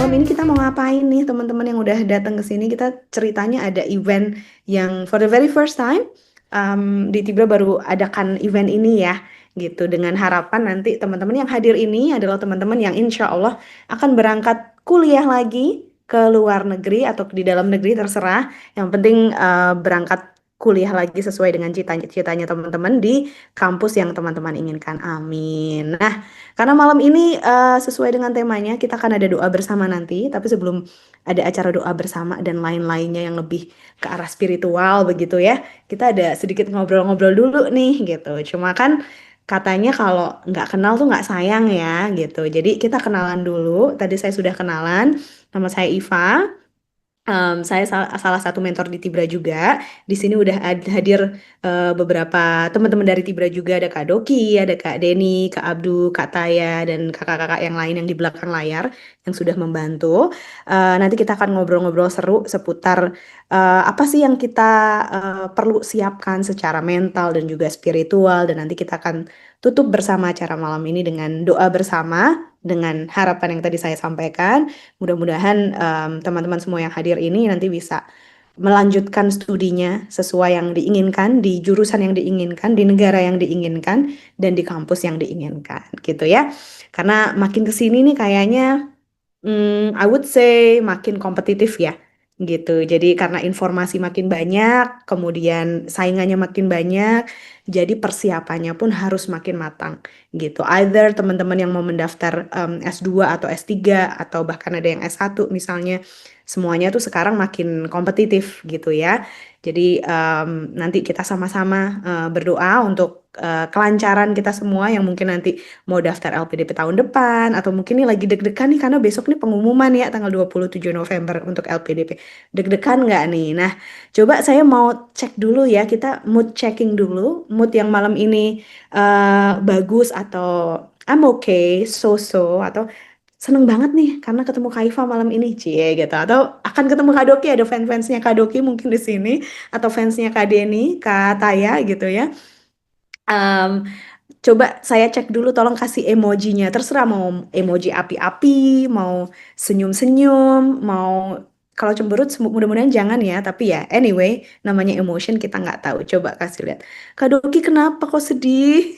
malam ini kita mau ngapain nih teman-teman yang udah datang ke sini? Kita ceritanya ada event yang for the very first time di Tibra baru adakan event ini ya, gitu. Dengan harapan nanti teman-teman yang hadir ini adalah teman-teman yang insya Allah akan berangkat kuliah lagi ke luar negeri atau di dalam negeri terserah. Yang penting berangkat kuliah lagi sesuai dengan cita-citanya teman-teman di kampus yang teman-teman inginkan. Amin. Nah, karena malam ini sesuai dengan temanya, kita akan ada doa bersama nanti. Tapi sebelum ada acara doa bersama dan lain-lainnya yang lebih ke arah spiritual begitu ya, kita ada sedikit ngobrol-ngobrol dulu nih gitu. Cuma kan katanya kalau nggak kenal tuh nggak sayang ya gitu. Jadi kita kenalan dulu. Tadi saya sudah kenalan. Nama saya Iva. Saya salah satu mentor di Tibra juga. Di sini udah hadir beberapa teman-teman dari Tibra juga. Ada Kak Doki, ada Kak Deni, Kak Abdu, Kak Taya, dan kakak-kakak yang lain yang di belakang layar yang sudah membantu. Nanti kita akan ngobrol-ngobrol seru seputar apa sih yang kita perlu siapkan secara mental dan juga spiritual. Dan nanti kita akan tutup bersama acara malam ini dengan doa bersama dengan harapan yang tadi saya sampaikan. Mudah-mudahan teman-teman semua yang hadir ini nanti bisa melanjutkan studinya sesuai yang diinginkan, di jurusan yang diinginkan, di negara yang diinginkan, dan di kampus yang diinginkan, gitu ya. Karena makin ke sini nih kayaknya I would say makin kompetitif ya, gitu. Jadi karena informasi makin banyak, kemudian saingannya makin banyak, jadi persiapannya pun harus makin matang, gitu. Either teman-teman yang mau mendaftar S2 atau S3 atau bahkan ada yang S1 misalnya, semuanya tuh sekarang makin kompetitif, gitu ya. Jadi nanti kita sama-sama berdoa untuk kelancaran kita semua yang mungkin nanti mau daftar LPDP tahun depan atau mungkin nih lagi deg-degan nih karena besok nih pengumuman ya tanggal 27 November untuk LPDP. Deg-degan nggak nih? Nah, coba saya mau cek dulu ya, kita mood checking dulu, mood yang malam ini bagus atau I'm okay, so-so atau seneng banget nih karena ketemu Kaifa malam ini, cie gitu. Atau akan ketemu Kak Doki, ada fans-fansnya Kak Doki mungkin di sini atau fansnya Kak Deni, Kak Taya gitu ya. Em, Coba saya cek dulu, tolong kasih emojinya. Terserah mau emoji api-api, mau senyum-senyum, mau kalau cemberut mudah-mudahan jangan ya. Tapi ya anyway, namanya emotion kita nggak tahu. Coba kasih lihat. Kak Doki kenapa kok sedih?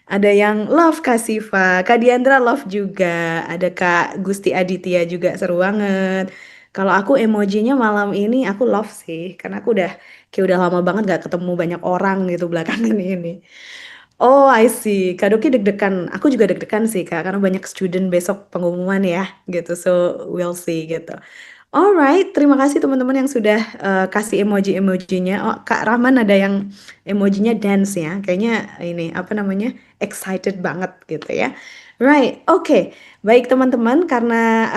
Ada yang love Kak Siva, Kak Diandra love juga, ada Kak Gusti Aditya juga seru banget. Kalau aku emojinya malam ini aku love sih, karena aku kayak udah lama banget gak ketemu banyak orang gitu belakangan ini. Oh, I see. Kak Doki deg-degan. Aku juga deg-degan sih, Kak, karena banyak student besok pengumuman ya, gitu. So, we'll see, gitu. Alright, terima kasih teman-teman yang sudah kasih emoji-emojinya. Oh, Kak Rahman ada yang emojinya dance ya. Kayaknya ini, apa namanya, excited banget gitu ya. Right, oke. Baik teman-teman, karena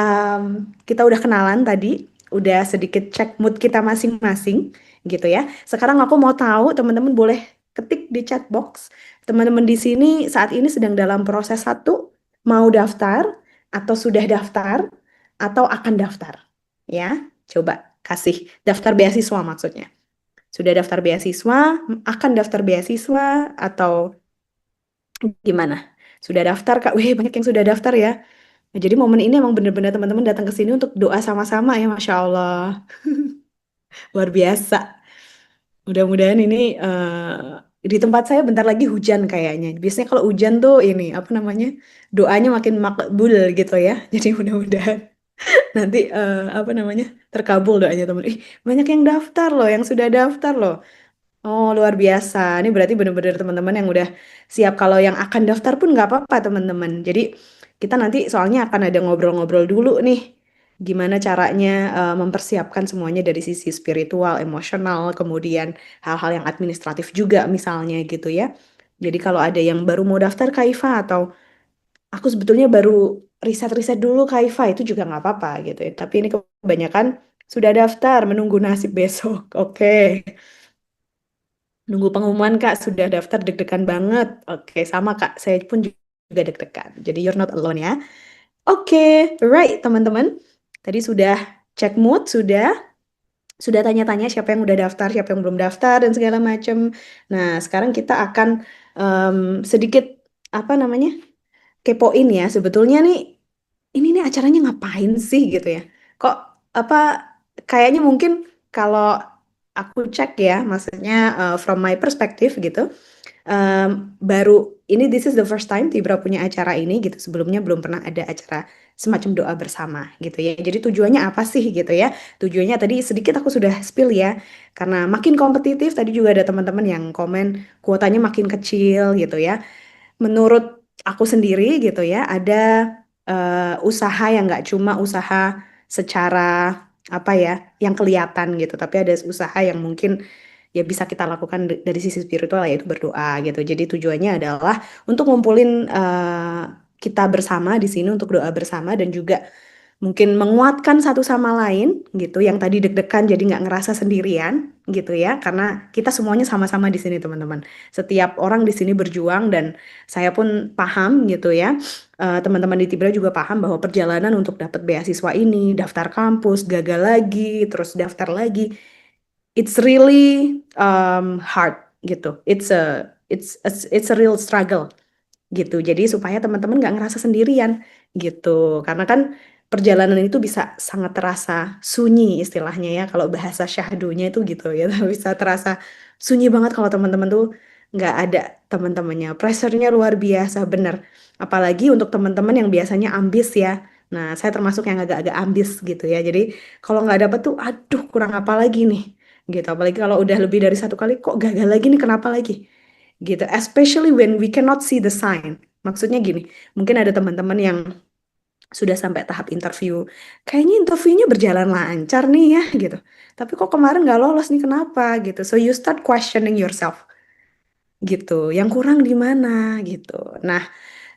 kita udah kenalan tadi, udah sedikit cek mood kita masing-masing, gitu ya. Sekarang aku mau tahu, teman-teman boleh ketik di chat box. Teman-teman di sini saat ini sedang dalam proses satu, mau daftar, atau sudah daftar, atau akan daftar. Ya, coba kasih daftar beasiswa maksudnya. Sudah daftar beasiswa, akan daftar beasiswa, atau gimana? Sudah daftar, Kak? Wih, banyak yang sudah daftar ya. Nah, jadi momen ini emang benar-benar teman-teman datang ke sini untuk doa sama-sama ya, Masya Allah. Luar biasa. Mudah-mudahan ini di tempat saya bentar lagi hujan kayaknya. Biasanya kalau hujan tuh ini apa namanya doanya makin makbul gitu ya. Jadi mudah-mudahan nanti apa namanya terkabul doanya teman. Ih, banyak yang daftar loh, yang sudah daftar loh. Oh, luar biasa. Ini berarti benar-benar teman-teman yang udah siap. Kalau yang akan daftar pun nggak apa-apa teman-teman. Jadi kita nanti soalnya akan ada ngobrol-ngobrol dulu nih. Gimana caranya mempersiapkan semuanya dari sisi spiritual, emosional, kemudian hal-hal yang administratif juga misalnya gitu ya. Jadi kalau ada yang baru mau daftar Kaifa atau aku sebetulnya baru riset-riset dulu Kaifa itu juga nggak apa-apa gitu ya. Tapi ini kebanyakan sudah daftar menunggu nasib besok. Oke. Nunggu pengumuman Kak, sudah daftar deg-degan banget. Oke, sama Kak, saya pun juga deg-degan. Jadi you're not alone ya. Oke, right teman-teman. Tadi sudah cek mood, sudah tanya-tanya siapa yang udah daftar, siapa yang belum daftar dan segala macam. Nah, sekarang kita akan sedikit apa namanya kepoin ya. Sebetulnya nih ini nih acaranya ngapain sih gitu ya? Kok apa kayaknya mungkin kalau aku cek ya, maksudnya from my perspective gitu, baru ini this is the first time Tibra punya acara ini gitu. Sebelumnya belum pernah ada acara semacam doa bersama gitu ya. Jadi tujuannya apa sih gitu ya? Tujuannya tadi sedikit aku sudah spill ya. Karena makin kompetitif, tadi juga ada teman-teman yang komen kuotanya makin kecil gitu ya. Menurut aku sendiri gitu ya, ada usaha yang nggak cuma usaha secara apa ya, yang kelihatan gitu, tapi ada usaha yang mungkin ya bisa kita lakukan dari sisi spiritual yaitu berdoa gitu. Jadi tujuannya adalah untuk ngumpulin kita bersama di sini untuk doa bersama dan juga mungkin menguatkan satu sama lain gitu yang tadi deg-degan jadi nggak ngerasa sendirian gitu ya karena kita semuanya sama-sama di sini teman-teman setiap orang di sini berjuang dan saya pun paham gitu ya. Teman-teman di Tibra juga paham bahwa perjalanan untuk dapat beasiswa ini daftar kampus gagal lagi terus daftar lagi it's really hard gitu it's a real struggle gitu. Jadi supaya teman-teman nggak ngerasa sendirian gitu. Karena kan perjalanan itu bisa sangat terasa sunyi istilahnya ya. Kalau bahasa syahdunya itu gitu ya. Bisa terasa sunyi banget kalau teman-teman tuh nggak ada teman-temannya. Pressure-nya luar biasa bener. Apalagi untuk teman-teman yang biasanya ambis ya. Nah, saya termasuk yang agak-agak ambis gitu ya. Jadi kalau nggak dapet tuh, aduh kurang apa lagi nih. Gitu. Apalagi kalau udah lebih dari satu kali, kok gagal lagi nih, kenapa lagi? Gitu. Especially when we cannot see the sign. Maksudnya gini, mungkin ada teman-teman yang sudah sampai tahap interview. Kayaknya interviewnya berjalan lancar nih ya gitu. Tapi kok kemarin nggak lolos nih kenapa gitu. So you start questioning yourself gitu. Yang kurang di mana gitu. Nah,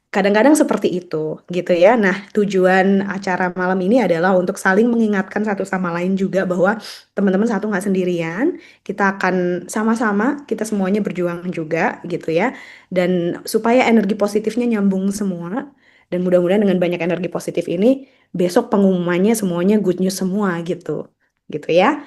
kadang-kadang seperti itu gitu ya. Nah, tujuan acara malam ini adalah untuk saling mengingatkan satu sama lain juga bahwa teman-teman satu nggak sendirian. Kita akan sama-sama, kita semuanya berjuang juga gitu ya. Dan supaya energi positifnya nyambung semua. Dan mudah-mudahan dengan banyak energi positif ini, besok pengumumannya semuanya good news semua gitu. Gitu ya.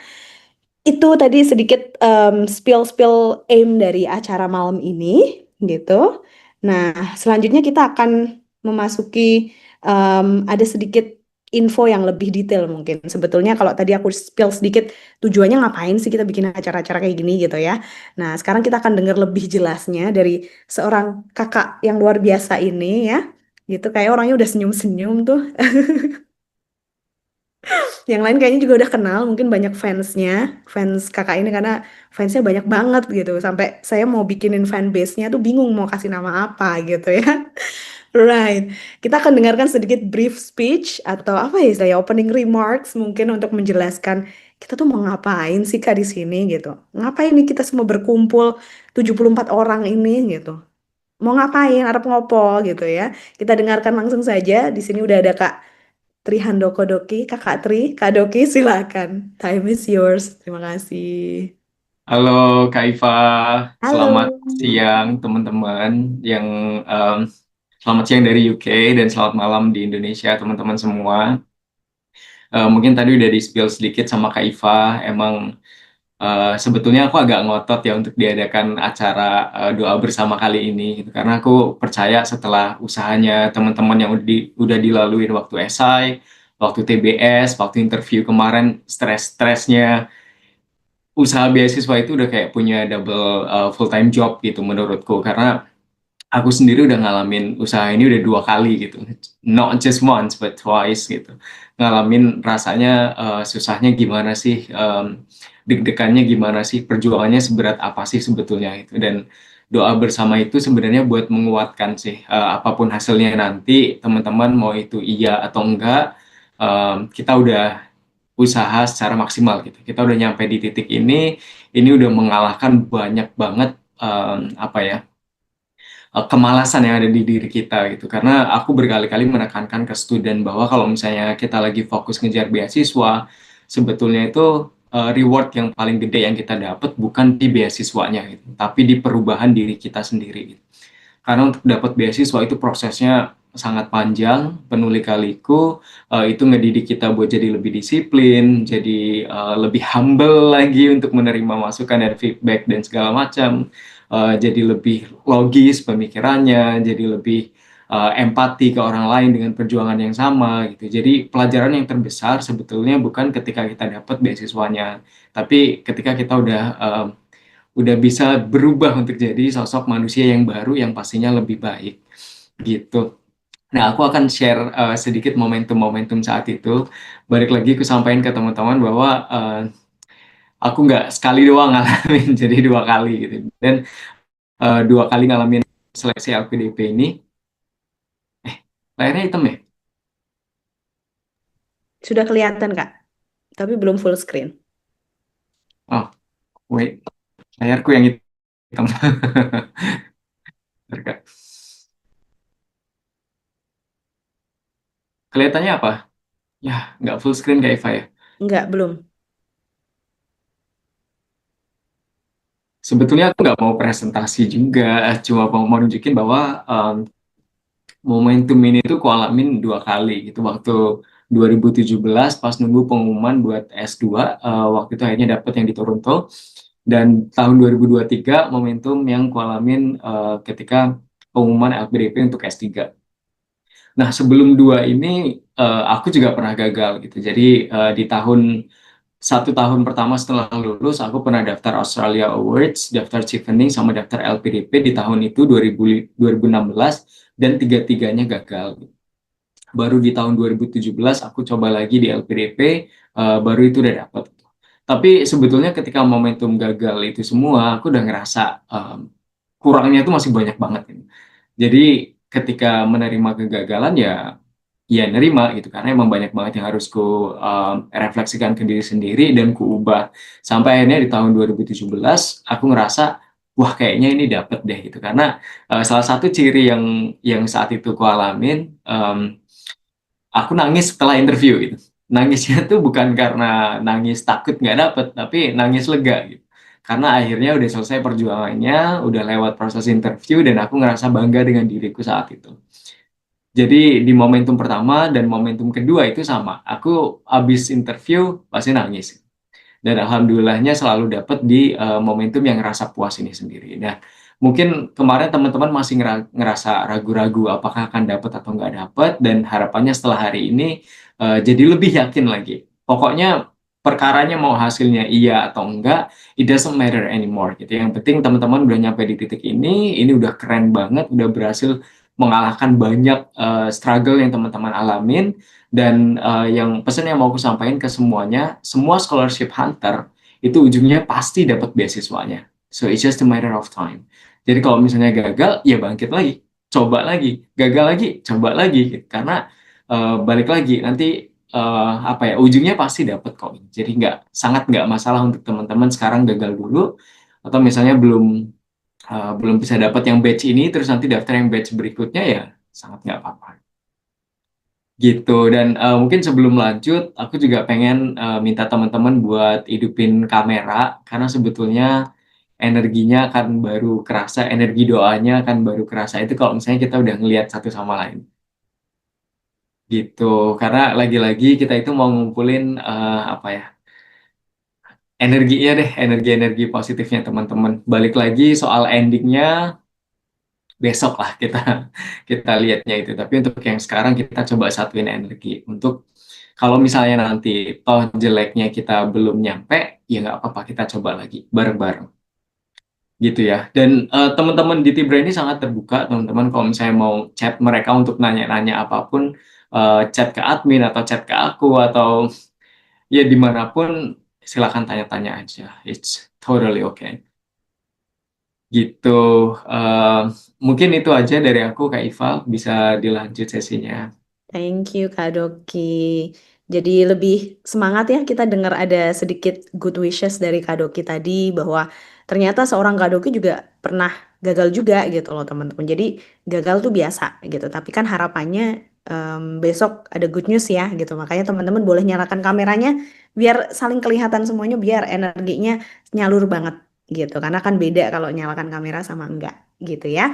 Itu tadi sedikit spill-spill aim dari acara malam ini gitu. Nah, selanjutnya kita akan memasuki ada sedikit info yang lebih detail mungkin. Sebetulnya kalau tadi aku spill sedikit tujuannya ngapain sih kita bikin acara-acara kayak gini gitu ya. Nah, sekarang kita akan dengar lebih jelasnya dari seorang kakak yang luar biasa ini ya. Gitu kayak orangnya udah senyum-senyum tuh. Yang lain kayaknya juga udah kenal, mungkin banyak fansnya, fans kakak ini karena fansnya banyak banget gitu. Sampai saya mau bikinin fanbase-nya tuh bingung mau kasih nama apa gitu ya. Right. Kita akan dengarkan sedikit brief speech atau apa ya istilahnya opening remarks mungkin untuk menjelaskan kita tuh mau ngapain sih Kak di sini gitu. Ngapain nih kita semua berkumpul 74 orang ini gitu. Mau ngapain, harap ngopo gitu ya. Kita dengarkan langsung saja. Di sini udah ada Kak Tri Handoko Doki, Kakak Tri, Kak Doki silakan. Time is yours. Terima kasih. Halo Kak Iva, selamat Halo. siang teman-teman yang em, selamat siang dari UK dan selamat malam di Indonesia teman-teman semua. Mungkin tadi udah di-spill sedikit sama Kak Iva, emang sebetulnya aku agak ngotot ya untuk diadakan acara doa bersama kali ini, gitu. Karena aku percaya setelah usahanya teman-teman yang udah dilaluin waktu SI, waktu TBS, waktu interview kemarin, stres-stresnya usaha beasiswa itu udah kayak punya double full time job gitu menurutku karena aku sendiri udah ngalamin usaha ini udah 2 kali gitu, not just once but twice gitu, ngalamin rasanya susahnya gimana sih, deg-degannya gimana sih, perjuangannya seberat apa sih sebetulnya itu. Dan doa bersama itu sebenarnya buat menguatkan sih, apapun hasilnya nanti teman-teman mau itu iya atau enggak, kita udah usaha secara maksimal gitu. Kita udah nyampe di titik ini udah mengalahkan banyak banget apa ya, kemalasan yang ada di diri kita gitu. Karena aku berkali-kali menekankan ke student bahwa kalau misalnya kita lagi fokus ngejar beasiswa, sebetulnya itu reward yang paling gede yang kita dapat bukan di beasiswanya gitu, tapi di perubahan diri kita sendiri gitu. Karena untuk dapat beasiswa itu prosesnya sangat panjang, penuh lika-liku, itu ngedidik kita buat jadi lebih disiplin, jadi lebih humble lagi untuk menerima masukan dan feedback dan segala macam, jadi lebih logis pemikirannya, jadi lebih empati ke orang lain dengan perjuangan yang sama gitu. Jadi pelajaran yang terbesar sebetulnya bukan ketika kita dapat beasiswanya, tapi ketika kita udah bisa berubah untuk jadi sosok manusia yang baru yang pastinya lebih baik gitu. Nah, aku akan share sedikit momentum-momentum saat itu. Balik lagi aku sampaikan ke teman-teman bahwa aku nggak sekali doang ngalamin, jadi dua kali gitu. Dan dua kali ngalamin seleksi LPDP ini, layarnya hitam ya? Sudah kelihatan, Kak, tapi belum full screen. Oh, wait, layarku yang hitam. Bentar, Kak. Kelihatannya apa? Ya, nggak full screen kayak Eva ya. Enggak, belum. Sebetulnya aku nggak mau presentasi juga, cuma mau nunjukin bahwa momentum ini tuh aku alamin dua kali gitu. Waktu 2017 pas nunggu pengumuman buat S2, waktu itu akhirnya dapet yang di Toronto. Dan tahun 2023 momentum yang aku alamin ketika pengumuman LPDP untuk S3. Nah, sebelum dua ini aku juga pernah gagal gitu. Jadi di satu tahun pertama setelah lulus, aku pernah daftar Australia Awards, daftar Chevening, sama daftar LPDP di tahun itu 2016, dan tiga-tiganya gagal. Baru di tahun 2017 aku coba lagi di LPDP, baru itu udah dapet. Tapi sebetulnya ketika momentum gagal itu semua, aku udah ngerasa kurangnya itu masih banyak banget. Jadi ketika menerima kegagalan ya nerima gitu, karena emang banyak banget yang harus ku refleksikan ke diri sendiri dan ku ubah. Sampai akhirnya di tahun 2017 aku ngerasa wah kayaknya ini dapet deh gitu, karena salah satu ciri yang saat itu ku alamin, aku nangis setelah interview gitu. Nangisnya tuh bukan karena nangis takut nggak dapet, tapi nangis lega gitu. Karena akhirnya udah selesai perjuangannya, udah lewat proses interview, dan aku ngerasa bangga dengan diriku saat itu. Jadi di momentum pertama dan momentum kedua itu sama. Aku habis interview pasti nangis. Dan alhamdulillahnya selalu dapat di momentum yang ngerasa puas ini sendiri. Nah, mungkin kemarin teman-teman masih ngerasa ragu-ragu apakah akan dapat atau nggak dapat, dan harapannya setelah hari ini jadi lebih yakin lagi. Pokoknya perkaranya mau hasilnya iya atau enggak, it doesn't matter anymore gitu. Yang penting teman-teman udah nyampe di titik ini udah keren banget, udah berhasil mengalahkan banyak struggle yang teman-teman alamin. Dan yang pesan yang mau aku sampaikan ke semuanya, semua scholarship hunter itu ujungnya pasti dapat beasiswanya. So it's just a matter of time. Jadi kalau misalnya gagal, ya bangkit lagi, coba lagi, gagal lagi, coba lagi. Karena balik lagi nanti apa ya, ujungnya pasti dapat kok. Jadi sangat nggak masalah untuk teman-teman sekarang gagal dulu, atau misalnya belum bisa dapat yang batch ini, terus nanti daftar yang batch berikutnya, ya sangat nggak apa-apa. Gitu. Dan mungkin sebelum lanjut aku juga pengen minta teman-teman buat hidupin kamera, karena sebetulnya energinya akan baru kerasa, energi doanya akan baru kerasa itu kalau misalnya kita udah ngelihat satu sama lain gitu. Karena lagi-lagi kita itu mau ngumpulin apa ya, energinya deh, energi-energi positifnya teman-teman. Balik lagi soal endingnya besok lah kita kita lihatnya itu. Tapi untuk yang sekarang kita coba satuin energi untuk kalau misalnya nanti toh jeleknya kita belum nyampe, ya nggak apa-apa, kita coba lagi bareng-bareng gitu ya. Dan teman-teman di Tibra ini sangat terbuka, teman-teman. Kalau misalnya mau chat mereka untuk nanya-nanya apapun, chat ke admin atau chat ke aku atau ya dimanapun, silakan tanya-tanya aja. It's totally okay. Gitu. Eh, Mungkin itu aja dari aku, Kak Iva. Bisa dilanjut sesinya. Thank you, Kak Doki. Jadi lebih semangat ya kita dengar ada sedikit good wishes dari Kak Doki tadi bahwa ternyata seorang Kak Doki juga pernah gagal juga gitu loh teman-teman. Jadi gagal tuh biasa gitu. Tapi kan harapannya besok ada good news ya gitu. Makanya teman-teman boleh nyalakan kameranya biar saling kelihatan semuanya, biar energinya nyalur banget gitu. Karena kan beda kalau nyalakan kamera sama enggak gitu ya.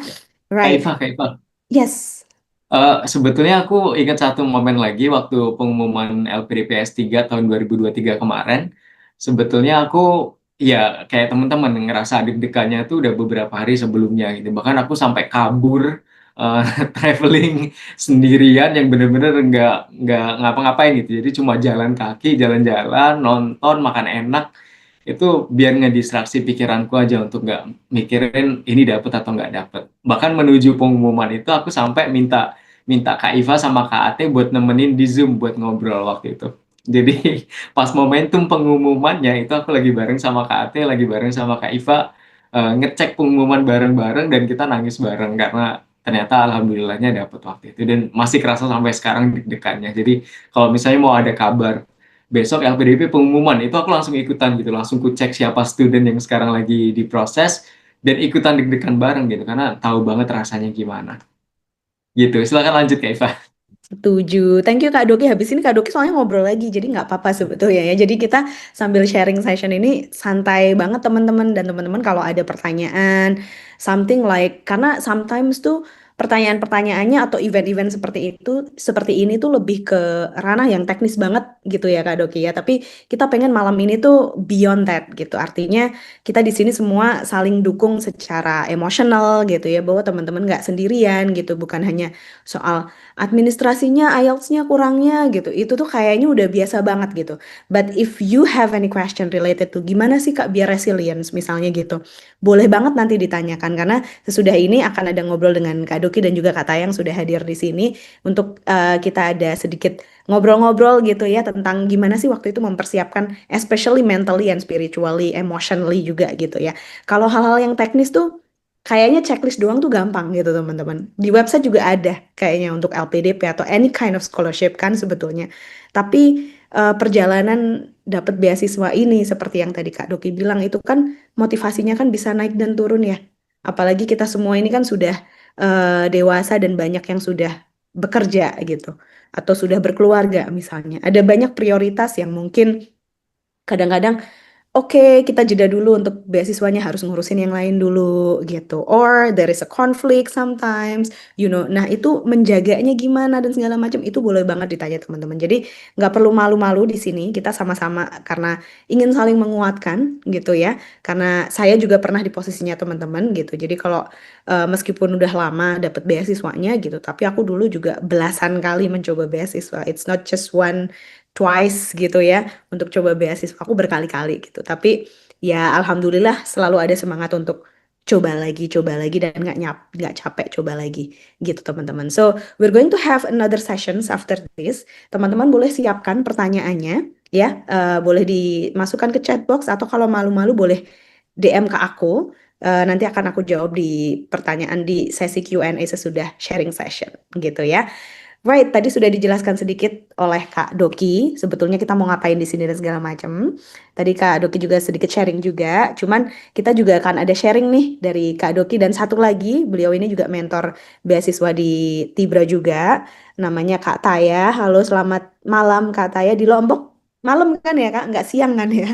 Kak Right. Iva, Kak Iva. Yes. Sebetulnya aku ingat satu momen lagi waktu pengumuman LPDP S3 tahun 2023 kemarin. Sebetulnya aku ya kayak teman-teman ngerasa deg-degannya tuh udah beberapa hari sebelumnya gitu. Bahkan aku sampai kabur eh, traveling sendirian yang bener-bener nggak ngapa-ngapain gitu. Jadi cuma jalan kaki, jalan-jalan, nonton, makan enak. Itu biar ngedistraksi pikiranku aja untuk nggak mikirin ini dapet atau nggak dapet. Bahkan menuju pengumuman itu aku sampai minta minta Kak Iva sama Kak Ate buat nemenin di Zoom buat ngobrol waktu itu. Jadi pas momentum pengumumannya itu aku lagi bareng sama Kak Ate, lagi bareng sama Kak Iva, ngecek pengumuman bareng-bareng dan kita nangis bareng karena ternyata alhamdulillahnya dapet waktu itu dan masih kerasa sampai sekarang deg-degannya. Jadi kalau misalnya mau ada kabar besok LPDP pengumuman itu aku langsung ikutan gitu, langsung ku cek siapa student yang sekarang lagi diproses dan ikutan deg-degan bareng gitu karena tahu banget rasanya gimana gitu. Silakan lanjut Kak Eva. Setuju. Thank you Kak Doki. Habis ini Kak Doki soalnya ngobrol lagi, jadi nggak apa-apa sebetulnya ya. Jadi kita sambil sharing session ini santai banget teman-teman, dan teman-teman kalau ada pertanyaan, something like, karena sometimes tuh pertanyaan-pertanyaannya atau event-event seperti itu, seperti ini tuh lebih ke ranah yang teknis banget gitu ya Kak Doki ya. Tapi kita pengen malam ini tuh beyond that gitu. Artinya kita di sini semua saling dukung secara emosional gitu ya, bahwa teman-teman nggak sendirian gitu, bukan hanya soal administrasinya, IELTS-nya kurangnya gitu. Itu tuh kayaknya udah biasa banget gitu. But if you have any question related to gimana sih Kak biar resilience misalnya gitu. Boleh banget nanti ditanyakan karena sesudah ini akan ada ngobrol dengan Kak Doki dan juga Kak Tayang sudah hadir di sini untuk kita ada sedikit ngobrol-ngobrol gitu ya tentang gimana sih waktu itu mempersiapkan especially mentally and spiritually, emotionally juga gitu ya. Kalau hal-hal yang teknis tuh kayaknya checklist doang tuh gampang gitu teman-teman. Di website juga ada kayaknya untuk LPDP atau any kind of scholarship kan sebetulnya. Tapi perjalanan dapat beasiswa ini seperti yang tadi Kak Doki bilang itu kan motivasinya kan bisa naik dan turun ya. Apalagi kita semua ini kan sudah dewasa dan banyak yang sudah bekerja gitu atau sudah berkeluarga misalnya. Ada banyak prioritas yang mungkin kadang-kadang oke, kita jeda dulu untuk beasiswanya harus ngurusin yang lain dulu gitu. Or there is a conflict sometimes, you know. Nah, itu menjaganya gimana dan segala macam itu boleh banget ditanya teman-teman. Jadi nggak perlu malu-malu di sini. Kita sama-sama karena ingin saling menguatkan gitu ya. Karena saya juga pernah di posisinya teman-teman gitu. Jadi kalau meskipun udah lama dapet beasiswanya gitu, tapi aku dulu juga belasan kali mencoba beasiswa. It's not just one, twice gitu ya untuk coba beasiswa aku berkali-kali gitu. Tapi ya alhamdulillah selalu ada semangat untuk coba lagi dan nggak capek coba lagi gitu teman-teman. So we're going to have another sessions after this. Teman-teman boleh siapkan pertanyaannya ya. Boleh dimasukkan ke chat box atau kalau malu-malu boleh DM ke aku. Nanti akan aku jawab di pertanyaan di sesi Q&A sesudah sharing session gitu ya. Right, tadi sudah dijelaskan sedikit oleh Kak Doki. Sebetulnya kita mau ngapain di sini dan segala macam. Tadi Kak Doki juga sedikit sharing juga. Cuman kita juga akan ada sharing nih dari Kak Doki dan satu lagi, beliau ini juga mentor beasiswa di Tibra juga. Namanya Kak Taya. Halo, selamat malam Kak Taya di Lombok. Malam kan ya Kak, nggak siang kan ya?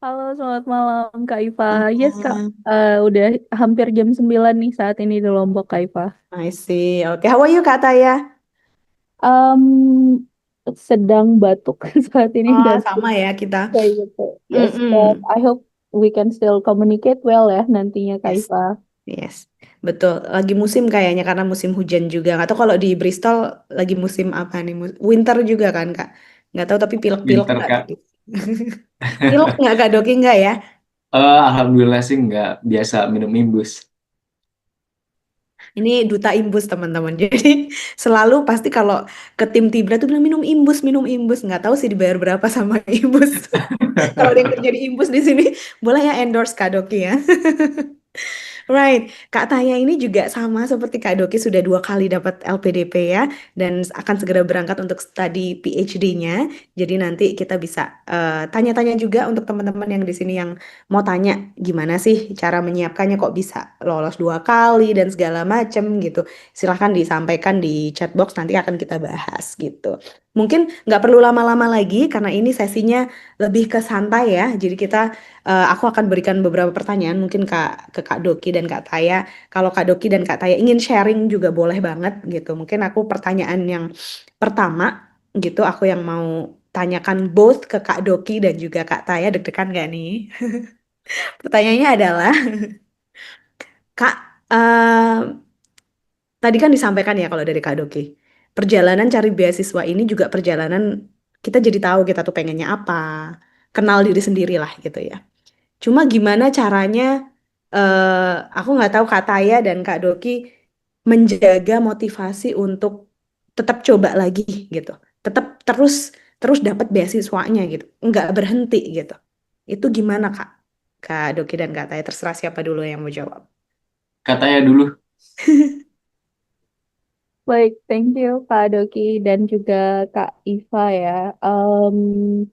Halo, selamat malam Kak Iva. Yes Kak, Ah, udah hampir jam 9 nih saat ini di Lombok Kak Iva. I see. Oke, how are you Kak Taya? Um, Sedang batuk saat ini Oh, dan sama ya kita. kayak gitu. Yes, but Mm-mm. I hope we can still communicate well ya nantinya Kak Yes. Iva. Yes, betul. Lagi musim kayaknya karena musim hujan juga. Nggak tahu kalau di Bristol lagi musim apa nih? Winter juga kan, Kak? Nggak tahu tapi pilek-pilek Pinter nggak Kak. tadi? Pilek nggak Kak Doki nggak ya? Alhamdulillah sih nggak biasa minum imbus. Ini duta imbus teman-teman. Jadi selalu pasti kalau ke tim Tibra tuh bilang minum imbus, minum imbus. Nggak tahu sih dibayar berapa sama imbus. Kalau ada yang kerja di imbus di sini, boleh ya endorse Kak Doki ya. Right, Kak Taya ini juga sama seperti Kak Doki sudah 2 kali dapat LPDP ya, dan akan segera berangkat untuk studi PhD-nya. Jadi nanti kita bisa tanya-tanya juga untuk teman-teman yang di sini yang mau tanya gimana sih cara menyiapkannya kok bisa lolos 2 kali dan segala macem gitu. Silahkan disampaikan di chat box nanti akan kita bahas gitu. Mungkin nggak perlu lama-lama lagi karena ini sesinya lebih ke santai ya. Jadi aku akan berikan beberapa pertanyaan mungkin ke Kak Doki dan Kak Taya. Kalau Kak Doki dan Kak Taya ingin sharing juga boleh banget gitu. Mungkin aku pertanyaan yang pertama gitu, aku yang mau tanyakan both ke Kak Doki dan juga Kak Taya. Deg-degan gak nih? Pertanyaannya adalah, Kak, tadi kan disampaikan ya kalau dari Kak Doki, perjalanan cari beasiswa ini juga perjalanan kita jadi tahu kita tuh pengennya apa, kenal diri sendiri lah gitu ya. Cuma gimana caranya, aku nggak tahu Kak Taya dan Kak Doki menjaga motivasi untuk tetap coba lagi gitu, tetap terus terus dapat beasiswanya gitu, nggak berhenti gitu. Itu gimana Kak? Kak Doki dan Kak Taya, terserah siapa dulu yang mau jawab. Katanya dulu. Baik, thank you Kak Doki dan juga Kak Iva ya. Em,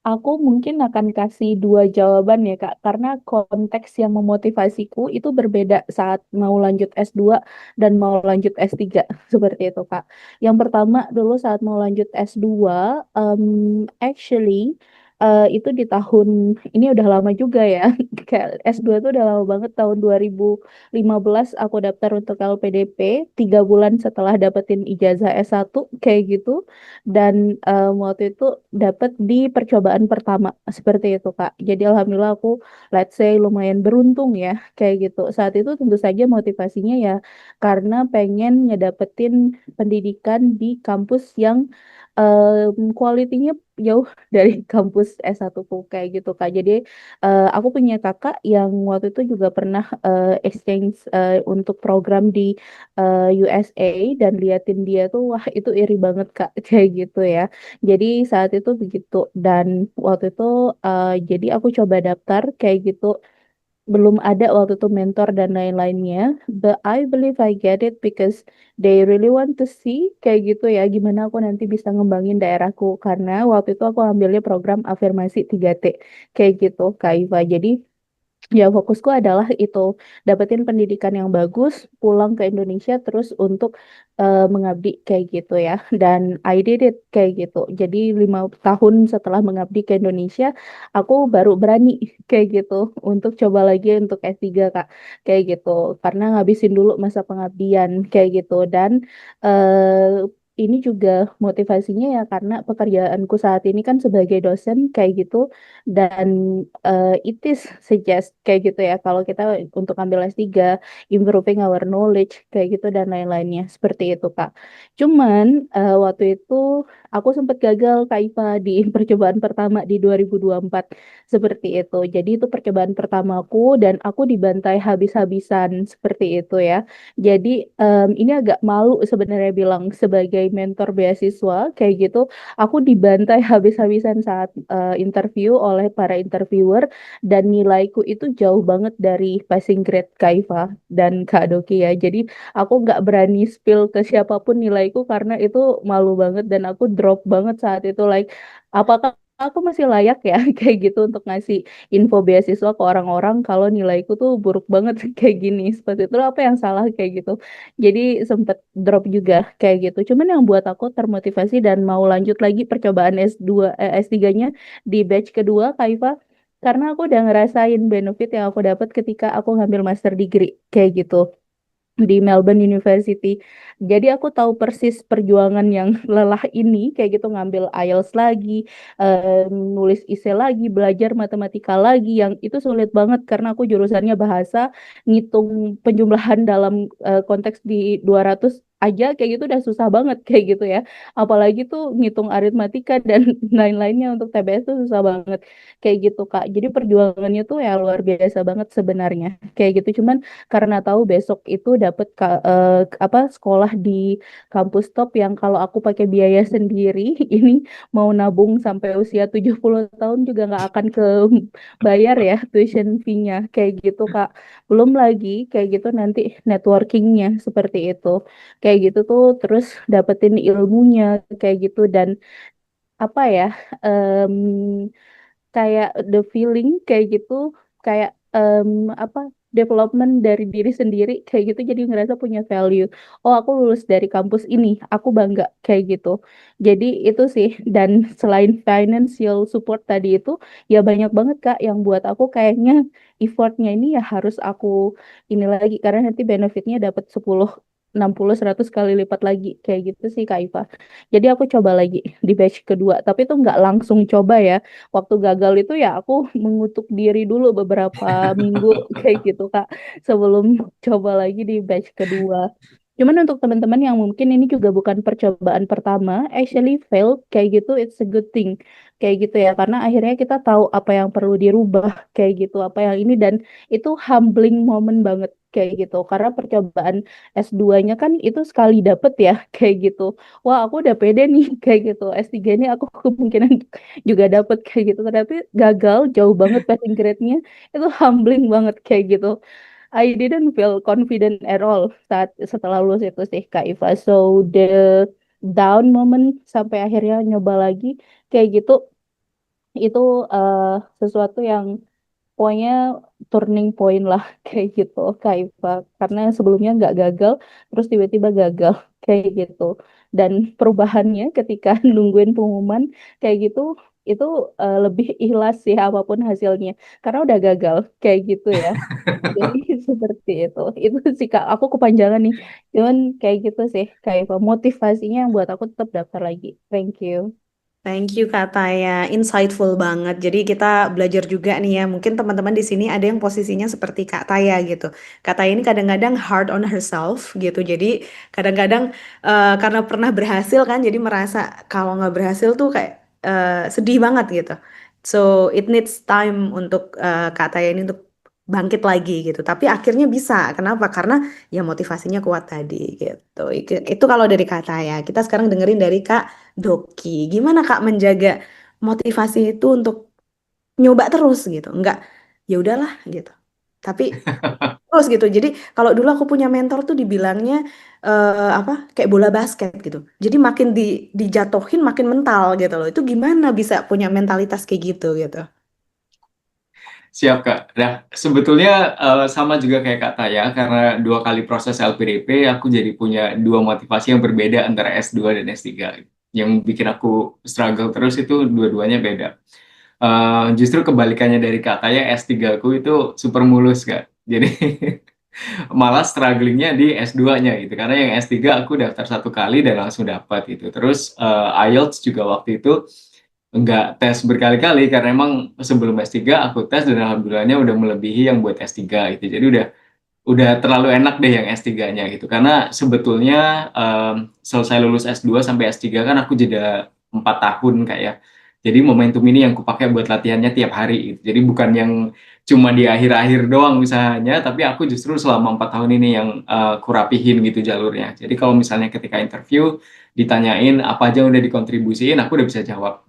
Aku mungkin akan kasih dua jawaban ya Kak, karena konteks yang memotivasiku itu berbeda saat mau lanjut S2 dan mau lanjut S3, seperti itu Kak. Yang pertama dulu saat mau lanjut S2, actually itu di tahun, ini udah lama juga ya, kayak S2 itu udah lama banget, tahun 2015 aku daftar untuk LPDP, 3 bulan setelah dapetin ijazah S1, kayak gitu. Dan waktu itu dapat di percobaan pertama seperti itu Kak. Jadi alhamdulillah aku let's say lumayan beruntung ya kayak gitu. Saat itu tentu saja motivasinya ya karena pengen ngedapetin pendidikan di kampus yang kualitinya jauh dari kampus S1 ku kayak gitu Kak. Jadi aku punya kakak yang waktu itu juga pernah exchange untuk program di USA, dan liatin dia tuh wah itu iri banget Kak kayak gitu ya. Jadi saat itu begitu, dan waktu itu jadi aku coba daftar kayak gitu, belum ada waktu itu mentor dan lain-lainnya, but I believe I get it because they really want to see kayak gitu ya gimana aku nanti bisa ngembangin daerahku, karena waktu itu aku ambilnya program afirmasi 3T kayak gitu Kak Iva. Jadi ya, fokusku adalah itu, dapetin pendidikan yang bagus, pulang ke Indonesia terus untuk mengabdi kayak gitu ya. Dan I did it kayak gitu. Jadi 5 tahun setelah mengabdi ke Indonesia, aku baru berani kayak gitu untuk coba lagi untuk S3 Kak. Kayak gitu. Karena ngabisin dulu masa pengabdian kayak gitu. Dan ini juga motivasinya ya karena pekerjaanku saat ini kan sebagai dosen kayak gitu, dan it is suggest kayak gitu ya kalau kita untuk ambil S3, improving our knowledge kayak gitu dan lain-lainnya seperti itu Kak. Cuman waktu itu aku sempat gagal Kak Iva di percobaan pertama di 2024 seperti itu. Jadi itu percobaan pertamaku dan aku dibantai habis-habisan seperti itu ya. Jadi ini agak malu sebenarnya bilang sebagai mentor beasiswa kayak gitu. Aku dibantai habis-habisan saat interview oleh para interviewer, dan nilaiku itu jauh banget dari passing grade Kaifa dan Kak Doki ya. Jadi aku nggak berani spill ke siapapun nilaiku karena itu malu banget, dan aku drop banget saat itu, like apakah aku masih layak ya kayak gitu untuk ngasih info beasiswa ke orang-orang kalau nilaiku tuh buruk banget kayak gini. Seperti itu apa yang salah kayak gitu. Jadi sempet drop juga kayak gitu. Cuman yang buat aku termotivasi dan mau lanjut lagi percobaan S2 S3-nya di batch kedua Kaifa, karena aku udah ngerasain benefit yang aku dapat ketika aku ngambil master degree kayak gitu di Melbourne University. Jadi aku tahu persis perjuangan yang lelah ini kayak gitu, ngambil IELTS lagi, nulis essay lagi, belajar matematika lagi yang itu sulit banget karena aku jurusannya bahasa, ngitung penjumlahan dalam konteks di 200 aja kayak gitu udah susah banget kayak gitu ya. Apalagi tuh ngitung aritmatika dan lain-lainnya untuk TBS tuh susah banget kayak gitu Kak. Jadi perjuangannya tuh ya luar biasa banget sebenarnya kayak gitu. Cuman karena tahu besok itu dapat apa sekolah di kampus top yang kalau aku pakai biaya sendiri ini mau nabung sampai usia 70 tahun juga nggak akan ke bayar ya tuition fee-nya kayak gitu Kak. Belum lagi kayak gitu nanti networkingnya seperti itu. Kayak gitu tuh terus dapetin ilmunya kayak gitu, dan apa ya, em, kayak the feeling kayak gitu, kayak apa, development dari diri sendiri kayak gitu, jadi ngerasa punya value. Oh, aku lulus dari kampus ini, aku bangga kayak gitu. Jadi itu sih, dan selain financial support tadi itu ya banyak banget Kak yang buat aku kayaknya effortnya ini ya harus aku ini lagi, karena nanti benefitnya dapat 10 60 100 kali lipat lagi kayak gitu sih Kak Iva. Jadi aku coba lagi di batch kedua, tapi itu nggak langsung coba ya. Waktu gagal itu ya aku mengutuk diri dulu beberapa minggu kayak gitu Kak sebelum coba lagi di batch kedua. Cuman untuk teman-teman yang mungkin ini juga bukan percobaan pertama, actually failed kayak gitu, it's a good thing kayak gitu ya, karena akhirnya kita tahu apa yang perlu dirubah kayak gitu, apa yang ini, dan itu humbling moment banget kayak gitu, karena percobaan S2-nya kan itu sekali dapet ya kayak gitu. Wah, aku udah pede nih kayak gitu. S3 ini aku kemungkinan juga dapet kayak gitu, tapi gagal jauh banget passing grade-nya. Itu humbling banget kayak gitu. I didn't feel confident at all saat setelah lulus itu sih Kak Iva. So the down moment sampai akhirnya nyoba lagi kayak gitu, itu eh, sesuatu yang pokoknya turning point lah kayak gitu Kak Iva. Karena sebelumnya nggak gagal, terus tiba-tiba gagal kayak gitu. Dan perubahannya ketika nungguin pengumuman kayak gitu, itu lebih ikhlas sih apapun hasilnya. Karena udah gagal kayak gitu ya. Jadi seperti itu. Itu sih Kak, aku kepanjangan nih. Cuman kayak gitu sih, kayak motivasinya yang buat aku tetap daftar lagi. Thank you. Thank you Kak Taya, insightful banget. Jadi kita belajar juga nih ya, mungkin teman-teman di sini ada yang posisinya seperti Kak Taya gitu. Kak Taya ini kadang-kadang hard on herself gitu. Jadi kadang-kadang karena pernah berhasil kan, jadi merasa kalau nggak berhasil tuh kayak sedih banget gitu. So it needs time untuk Kak Taya ini untuk bangkit lagi gitu. Tapi akhirnya bisa. Kenapa? Karena ya motivasinya kuat tadi gitu. Itu kalau dari Kak Taya. Kita sekarang dengerin dari Kak Doki, gimana Kak menjaga motivasi itu untuk nyoba terus gitu, enggak ya udahlah gitu. Tapi terus gitu. Jadi kalau dulu aku punya mentor tuh dibilangnya apa kayak bola basket gitu. Jadi makin dijatuhin makin mental gitu loh. Itu gimana bisa punya mentalitas kayak gitu gitu. Siap, Kak. Nah, sebetulnya sama juga kayak Kak Taya, karena 2 kali proses LPDP, aku jadi punya 2 motivasi yang berbeda antara S2 dan S3. Yang bikin aku struggle terus itu dua-duanya beda. Justru kebalikannya dari Kak Taya, S3 aku itu super mulus, Kak. Jadi malah strugglingnya di S2-nya gitu. Karena yang S3 aku daftar 1 kali dan langsung dapat gitu. Terus IELTS juga waktu itu nggak tes berkali-kali karena emang sebelum S3 aku tes dan alhamdulillahnya udah melebihi yang buat S3 gitu. Jadi udah terlalu enak deh yang S3-nya gitu. Karena sebetulnya selesai lulus S2 sampai S3 kan aku jeda 4 tahun kayak. Jadi momentum ini yang kupakai buat latihannya tiap hari gitu. Jadi bukan yang cuma di akhir-akhir doang usahanya, tapi aku justru selama 4 tahun ini yang kurapihin gitu jalurnya. Jadi kalau misalnya ketika interview ditanyain apa aja udah dikontribusiin, aku udah bisa jawab.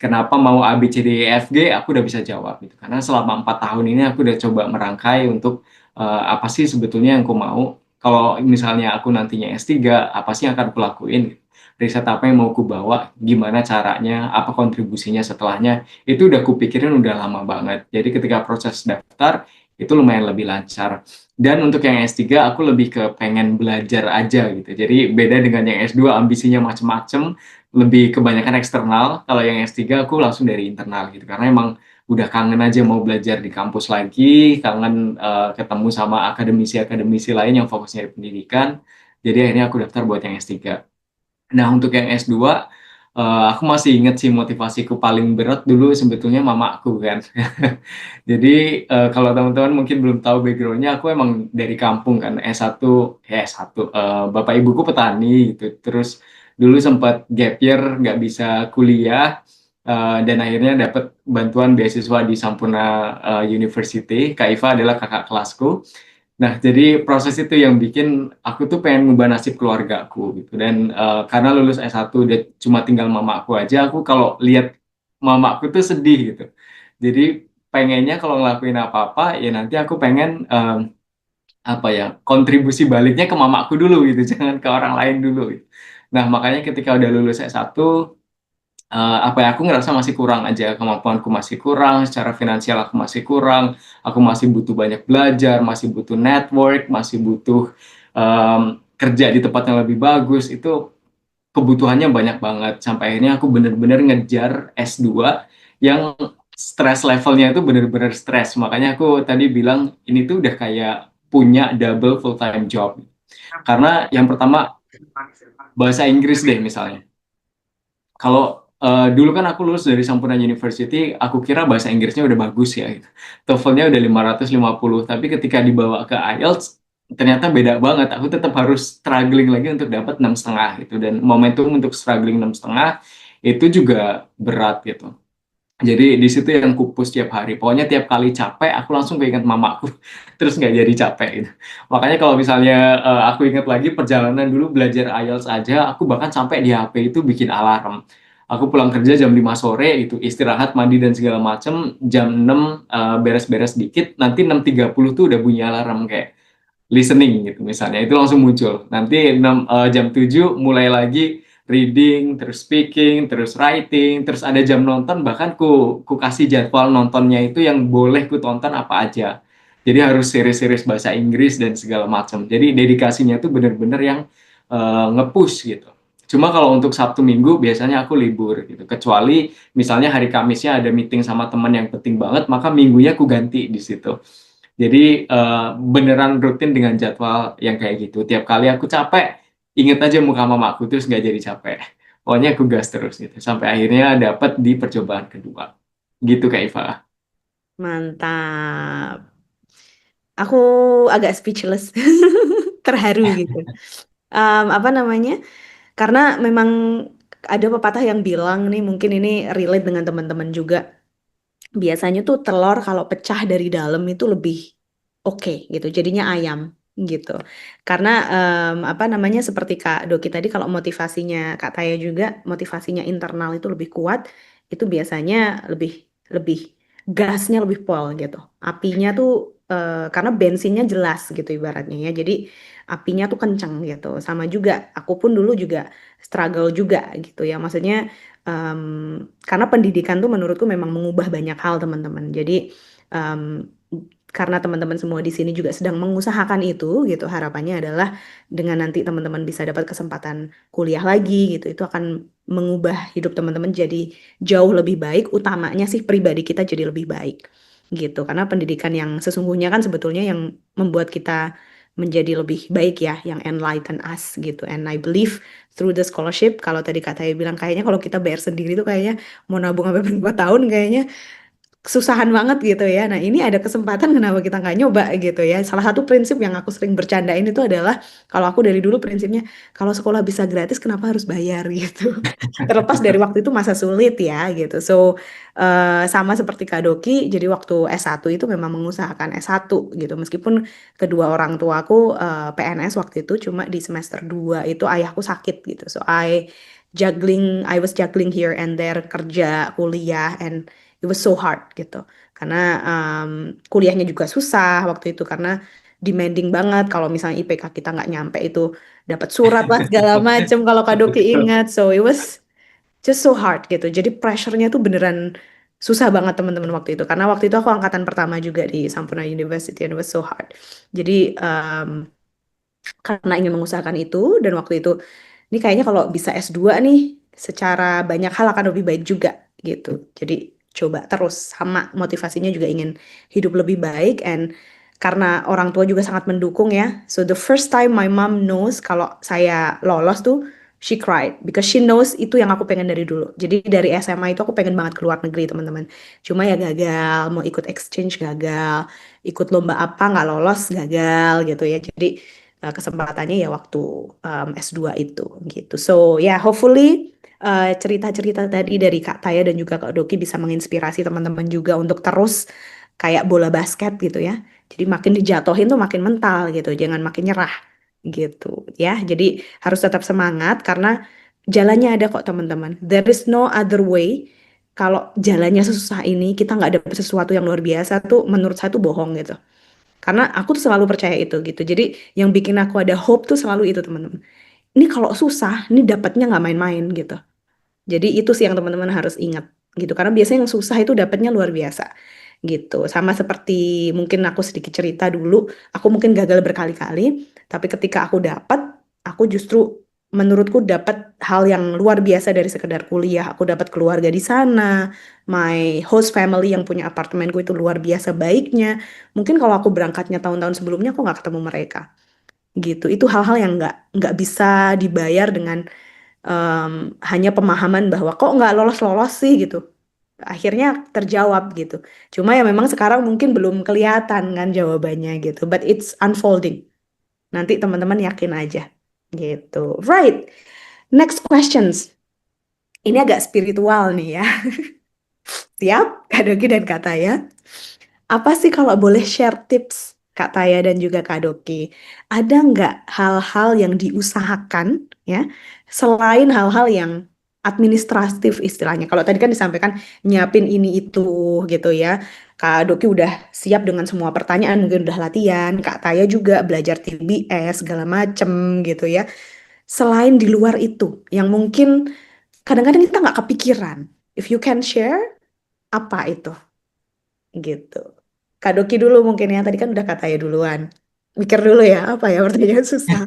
Kenapa mau A, B, C, D, E, F, G, aku udah bisa jawab gitu. Karena selama 4 tahun ini aku udah coba merangkai untuk apa sih sebetulnya yang aku mau. Kalau misalnya aku nantinya S3, apa sih yang akan aku lakuin? Riset apa yang mau aku bawa, gimana caranya, apa kontribusinya setelahnya, itu udah kupikirin udah lama banget. Jadi ketika proses daftar, itu lumayan lebih lancar. Dan untuk yang S3, aku lebih ke pengen belajar aja gitu. Jadi beda dengan yang S2, ambisinya macem-macem, lebih kebanyakan eksternal. Kalau yang S3, aku langsung dari internal gitu. Karena emang udah kangen aja mau belajar di kampus lagi, kangen ketemu sama akademisi-akademisi lain yang fokusnya di pendidikan. Jadi akhirnya aku daftar buat yang S3. Nah, untuk yang S2, aku masih inget sih motivasiku paling berat dulu sebetulnya mamaku kan. Jadi, kalau teman-teman mungkin belum tahu background-nya, aku emang dari kampung kan, S1, ya S1, bapak ibuku petani gitu. Terus dulu sempat gap year, nggak bisa kuliah, dan akhirnya dapat bantuan beasiswa di Sampurna University. Kak Iva adalah kakak kelasku. Nah, jadi proses itu yang bikin aku tuh pengen ngubah nasib keluargaku gitu. Dan karena lulus S1 udah cuma tinggal mamaku aja, aku kalau lihat mamaku tuh sedih gitu. Jadi pengennya kalau ngelakuin apa-apa, ya nanti aku pengen apa ya, kontribusi baliknya ke mamaku dulu gitu, jangan ke orang lain dulu gitu. Nah, makanya ketika udah lulus S1, apa ya, aku ngerasa masih kurang aja, kemampuanku masih kurang, secara finansial aku masih kurang, aku masih butuh banyak belajar, masih butuh network, masih butuh kerja di tempat yang lebih bagus. Itu kebutuhannya banyak banget sampai akhirnya aku bener-bener ngejar S2 yang stress levelnya itu bener-bener stress. Makanya aku tadi bilang ini tuh udah kayak punya double full time job. Karena yang pertama bahasa Inggris deh misalnya. Kalau dulu kan aku lulus dari Sampurna University, aku kira bahasa Inggrisnya udah bagus ya gitu. TOEFL-nya udah 550, tapi ketika dibawa ke IELTS, ternyata beda banget. Aku tetap harus struggling lagi untuk dapat 6,5 gitu, dan momentum untuk struggling 6,5 itu juga berat gitu. Jadi di situ yang kupus tiap hari. Pokoknya tiap kali capek, aku langsung keinget mamaku. Terus nggak jadi capek gitu. Makanya kalau misalnya aku ingat lagi perjalanan dulu belajar IELTS aja, aku bahkan sampai di HP itu bikin alarm. Aku pulang kerja jam 5 sore itu istirahat, mandi dan segala macem. Jam 6 beres-beres dikit, nanti 6.30 tuh udah bunyi alarm kayak listening gitu misalnya, itu langsung muncul. Nanti jam 7 mulai lagi reading, terus speaking, terus writing, terus ada jam nonton, bahkan ku kasih jadwal nontonnya itu yang boleh ku tonton apa aja. Jadi harus series-series bahasa Inggris dan segala macam. Jadi dedikasinya tuh bener-bener yang nge-push gitu. Cuma kalau untuk Sabtu Minggu biasanya aku libur gitu. Kecuali misalnya hari Kamisnya ada meeting sama teman yang penting banget, maka minggunya aku ganti di situ. Jadi beneran rutin dengan jadwal yang kayak gitu. Tiap kali aku capek, inget aja muka mamaku terus nggak jadi capek. Pokoknya aku gas terus gitu. Sampai akhirnya dapat di percobaan kedua. Gitu Kak Iva. Mantap. Aku agak speechless, terharu gitu. Apa namanya? Karena memang ada pepatah yang bilang nih, mungkin ini relate dengan teman-teman juga. Biasanya tuh telur kalau pecah dari dalam itu lebih oke gitu, jadinya ayam gitu. Karena apa namanya, seperti Kak Doki tadi, kalau motivasinya Kak Taya juga motivasinya internal itu lebih kuat, itu biasanya lebih lebih gasnya lebih pol gitu. Apinya tuh karena bensinnya jelas gitu ibaratnya ya. Jadi apinya tuh kenceng gitu. Sama juga aku pun dulu juga struggle juga gitu ya. Maksudnya em, karena pendidikan tuh menurutku memang mengubah banyak hal teman-teman. Jadi em, karena teman-teman semua di sini juga sedang mengusahakan itu gitu, harapannya adalah dengan nanti teman-teman bisa dapat kesempatan kuliah lagi gitu, itu akan mengubah hidup teman-teman jadi jauh lebih baik. Utamanya sih pribadi kita jadi lebih baik gitu. Karena pendidikan yang sesungguhnya kan sebetulnya yang membuat kita menjadi lebih baik ya, yang enlighten us gitu. And I believe through the scholarship, kalau tadi Kak Taya bilang kayaknya kalau kita bayar sendiri tuh kayaknya mau nabung sampai berapa tahun kayaknya kesusahan banget gitu ya. Nah, ini ada kesempatan, kenapa kita nggak nyoba gitu ya. Salah satu prinsip yang aku sering bercandain itu adalah, kalau aku dari dulu prinsipnya, kalau sekolah bisa gratis kenapa harus bayar gitu. Terlepas dari waktu itu masa sulit ya gitu. So, sama seperti Kak Doki, jadi waktu S1 itu memang mengusahakan S1 gitu. Meskipun kedua orang tuaku PNS waktu itu, cuma di semester 2 itu ayahku sakit gitu. So, I was juggling here and there, kerja, kuliah, and it was so hard gitu. Karena kuliahnya juga susah waktu itu karena demanding banget. Kalau misalnya IPK kita nggak nyampe itu dapat surat lah segala macem, kalau Kak Doki ingat. So it was just so hard gitu. Jadi pressure-nya tuh beneran susah banget teman-teman waktu itu. Karena waktu itu aku angkatan pertama juga di Sampurna University, and it was so hard. Jadi karena ingin mengusahakan itu, dan waktu itu ini kayaknya kalau bisa S2 nih secara banyak hal akan lebih baik juga gitu. Jadi coba terus, sama motivasinya juga ingin hidup lebih baik, and karena orang tua juga sangat mendukung ya. So the first time my mom knows kalau saya lolos tuh, she cried because she knows itu yang aku pengen dari dulu. Jadi dari SMA itu aku pengen banget keluar negeri teman-teman. Cuma ya gagal, mau ikut exchange gagal, ikut lomba apa nggak lolos gagal gitu ya. Jadi kesempatannya ya waktu S2 itu gitu. So ya, hopefully cerita-cerita tadi dari Kak Taya dan juga Kak Doki bisa menginspirasi teman-teman juga untuk terus kayak bola basket gitu ya. Jadi makin dijatuhin tuh makin mental gitu, jangan makin nyerah gitu ya. Jadi harus tetap semangat karena jalannya ada kok teman-teman. There is no other way. Kalau jalannya sesusah ini kita nggak dapet sesuatu yang luar biasa tuh, menurut saya tuh bohong gitu. Karena aku tuh selalu percaya itu gitu. Jadi yang bikin aku ada hope tuh selalu itu teman-teman. Ini kalau susah, ini dapatnya nggak main-main gitu. Jadi itu sih yang teman-teman harus ingat gitu. Karena biasanya yang susah itu dapatnya luar biasa gitu. Sama seperti mungkin aku sedikit cerita dulu, aku mungkin gagal berkali-kali, tapi ketika aku dapat, aku justru menurutku dapat hal yang luar biasa dari sekedar kuliah. Aku dapat keluarga di sana, my host family yang punya apartemenku itu luar biasa baiknya. Mungkin kalau aku berangkatnya tahun-tahun sebelumnya, aku nggak ketemu mereka gitu. Itu hal-hal yang nggak bisa dibayar dengan hanya pemahaman bahwa kok nggak lolos-lolos sih gitu. Akhirnya terjawab gitu. Cuma ya memang sekarang mungkin belum kelihatan kan jawabannya gitu. But it's unfolding. Nanti teman-teman yakin aja. Gitu. Right. Next questions. Ini agak spiritual nih ya. Siap, Kak Doki dan Kak Taya? Apa sih kalau boleh share tips Kak Taya dan juga Kak Doki? Ada nggak hal-hal yang diusahakan ya selain hal-hal yang administratif istilahnya? Kalau tadi kan disampaikan nyiapin ini itu gitu ya. Kak Doki udah siap dengan semua pertanyaan, mungkin udah latihan. Kak Taya juga belajar TBS segala macem gitu ya. Selain di luar itu, yang mungkin kadang-kadang kita nggak kepikiran. If you can share, apa itu? Gitu. Kak Doki dulu mungkin ya, tadi kan udah katanya duluan. Mikir dulu ya, apa ya pertanyaan susah.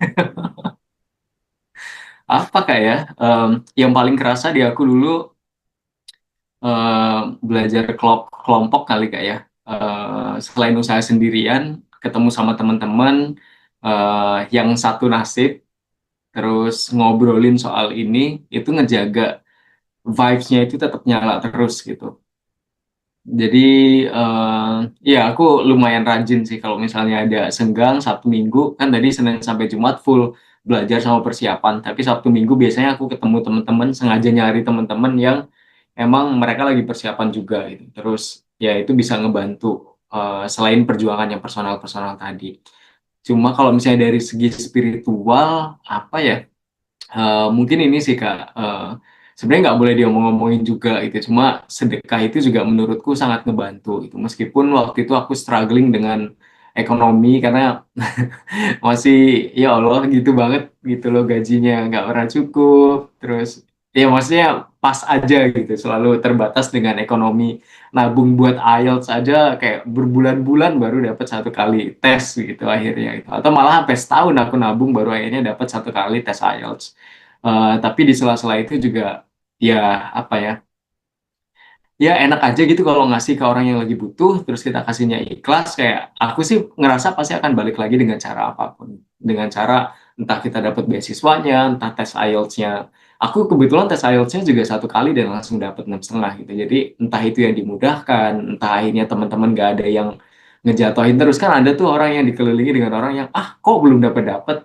Apa kak ya? Yang paling kerasa di aku dulu belajar kelompok kali kak ya. Selain usaha sendirian, ketemu sama teman-teman yang satu nasib, terus ngobrolin soal ini, itu ngejaga vibes-nya itu tetap nyala terus gitu. Jadi ya aku lumayan rajin sih kalau misalnya ada senggang Sabtu Minggu, kan tadi Senin sampai Jumat full belajar sama persiapan, tapi Sabtu Minggu biasanya aku ketemu teman-teman, sengaja nyari teman-teman yang emang mereka lagi persiapan juga gitu. Terus ya itu bisa ngebantu selain perjuangan yang personal-personal tadi. Cuma kalau misalnya dari segi spiritual apa ya? Mungkin ini sih Kak, sebenarnya nggak boleh diomong-ngomongin juga gitu. Cuma sedekah itu juga menurutku sangat ngebantu gitu. Meskipun waktu itu aku struggling dengan ekonomi karena masih ya Allah gitu banget gitu loh, gajinya nggak pernah cukup. Terus ya maksudnya pas aja gitu, selalu terbatas dengan ekonomi. Nabung buat IELTS aja kayak berbulan-bulan baru dapat satu kali tes gitu akhirnya gitu. Atau malah sampai setahun aku nabung baru akhirnya dapat satu kali tes IELTS. Tapi di sela-sela itu juga ya apa ya, ya enak aja gitu kalau ngasih ke orang yang lagi butuh, terus kita kasihnya ikhlas. Kayak aku sih ngerasa pasti akan balik lagi dengan cara apapun, dengan cara entah kita dapat beasiswanya, entah tes IELTS-nya. Aku kebetulan tes IELTS-nya juga satu kali dan langsung dapat 6,5 gitu. Jadi entah itu yang dimudahkan, entah akhirnya teman-teman gak ada yang ngejatuhin terus. Kan ada tuh orang yang dikelilingi dengan orang yang kok belum dapat dapat,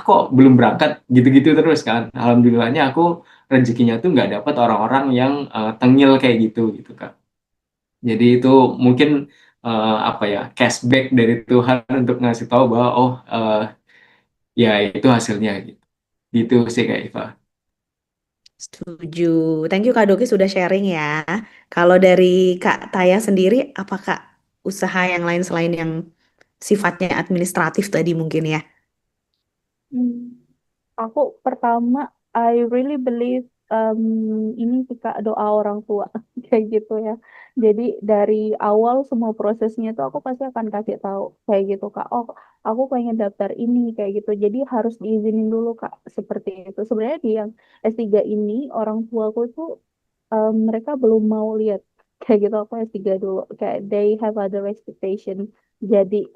kok belum berangkat, gitu-gitu terus kan. Alhamdulillahnya aku rezekinya tuh nggak dapat orang-orang yang tengil kayak gitu gitu Kak. Jadi itu mungkin apa ya, cashback dari Tuhan untuk ngasih tahu bahwa ya itu hasilnya gitu. Gitu sih Kak Iva. Setuju. Thank you Kak Doki sudah sharing ya. Kalau dari Kak Taya sendiri, apa Kak usaha yang lain selain yang sifatnya administratif tadi mungkin ya? Hmm. Aku pertama, I really believe ini sih Kak, doa orang tua kayak gitu ya. Jadi dari awal semua prosesnya tuh aku pasti akan kasih tahu kayak gitu Kak. Oh, aku pengen daftar ini kayak gitu. Jadi harus diizinin dulu Kak seperti itu. Sebenarnya di yang S3 ini orang tuaku tuh mereka belum mau lihat kayak gitu aku S3 dulu, kayak they have other expectation. Jadi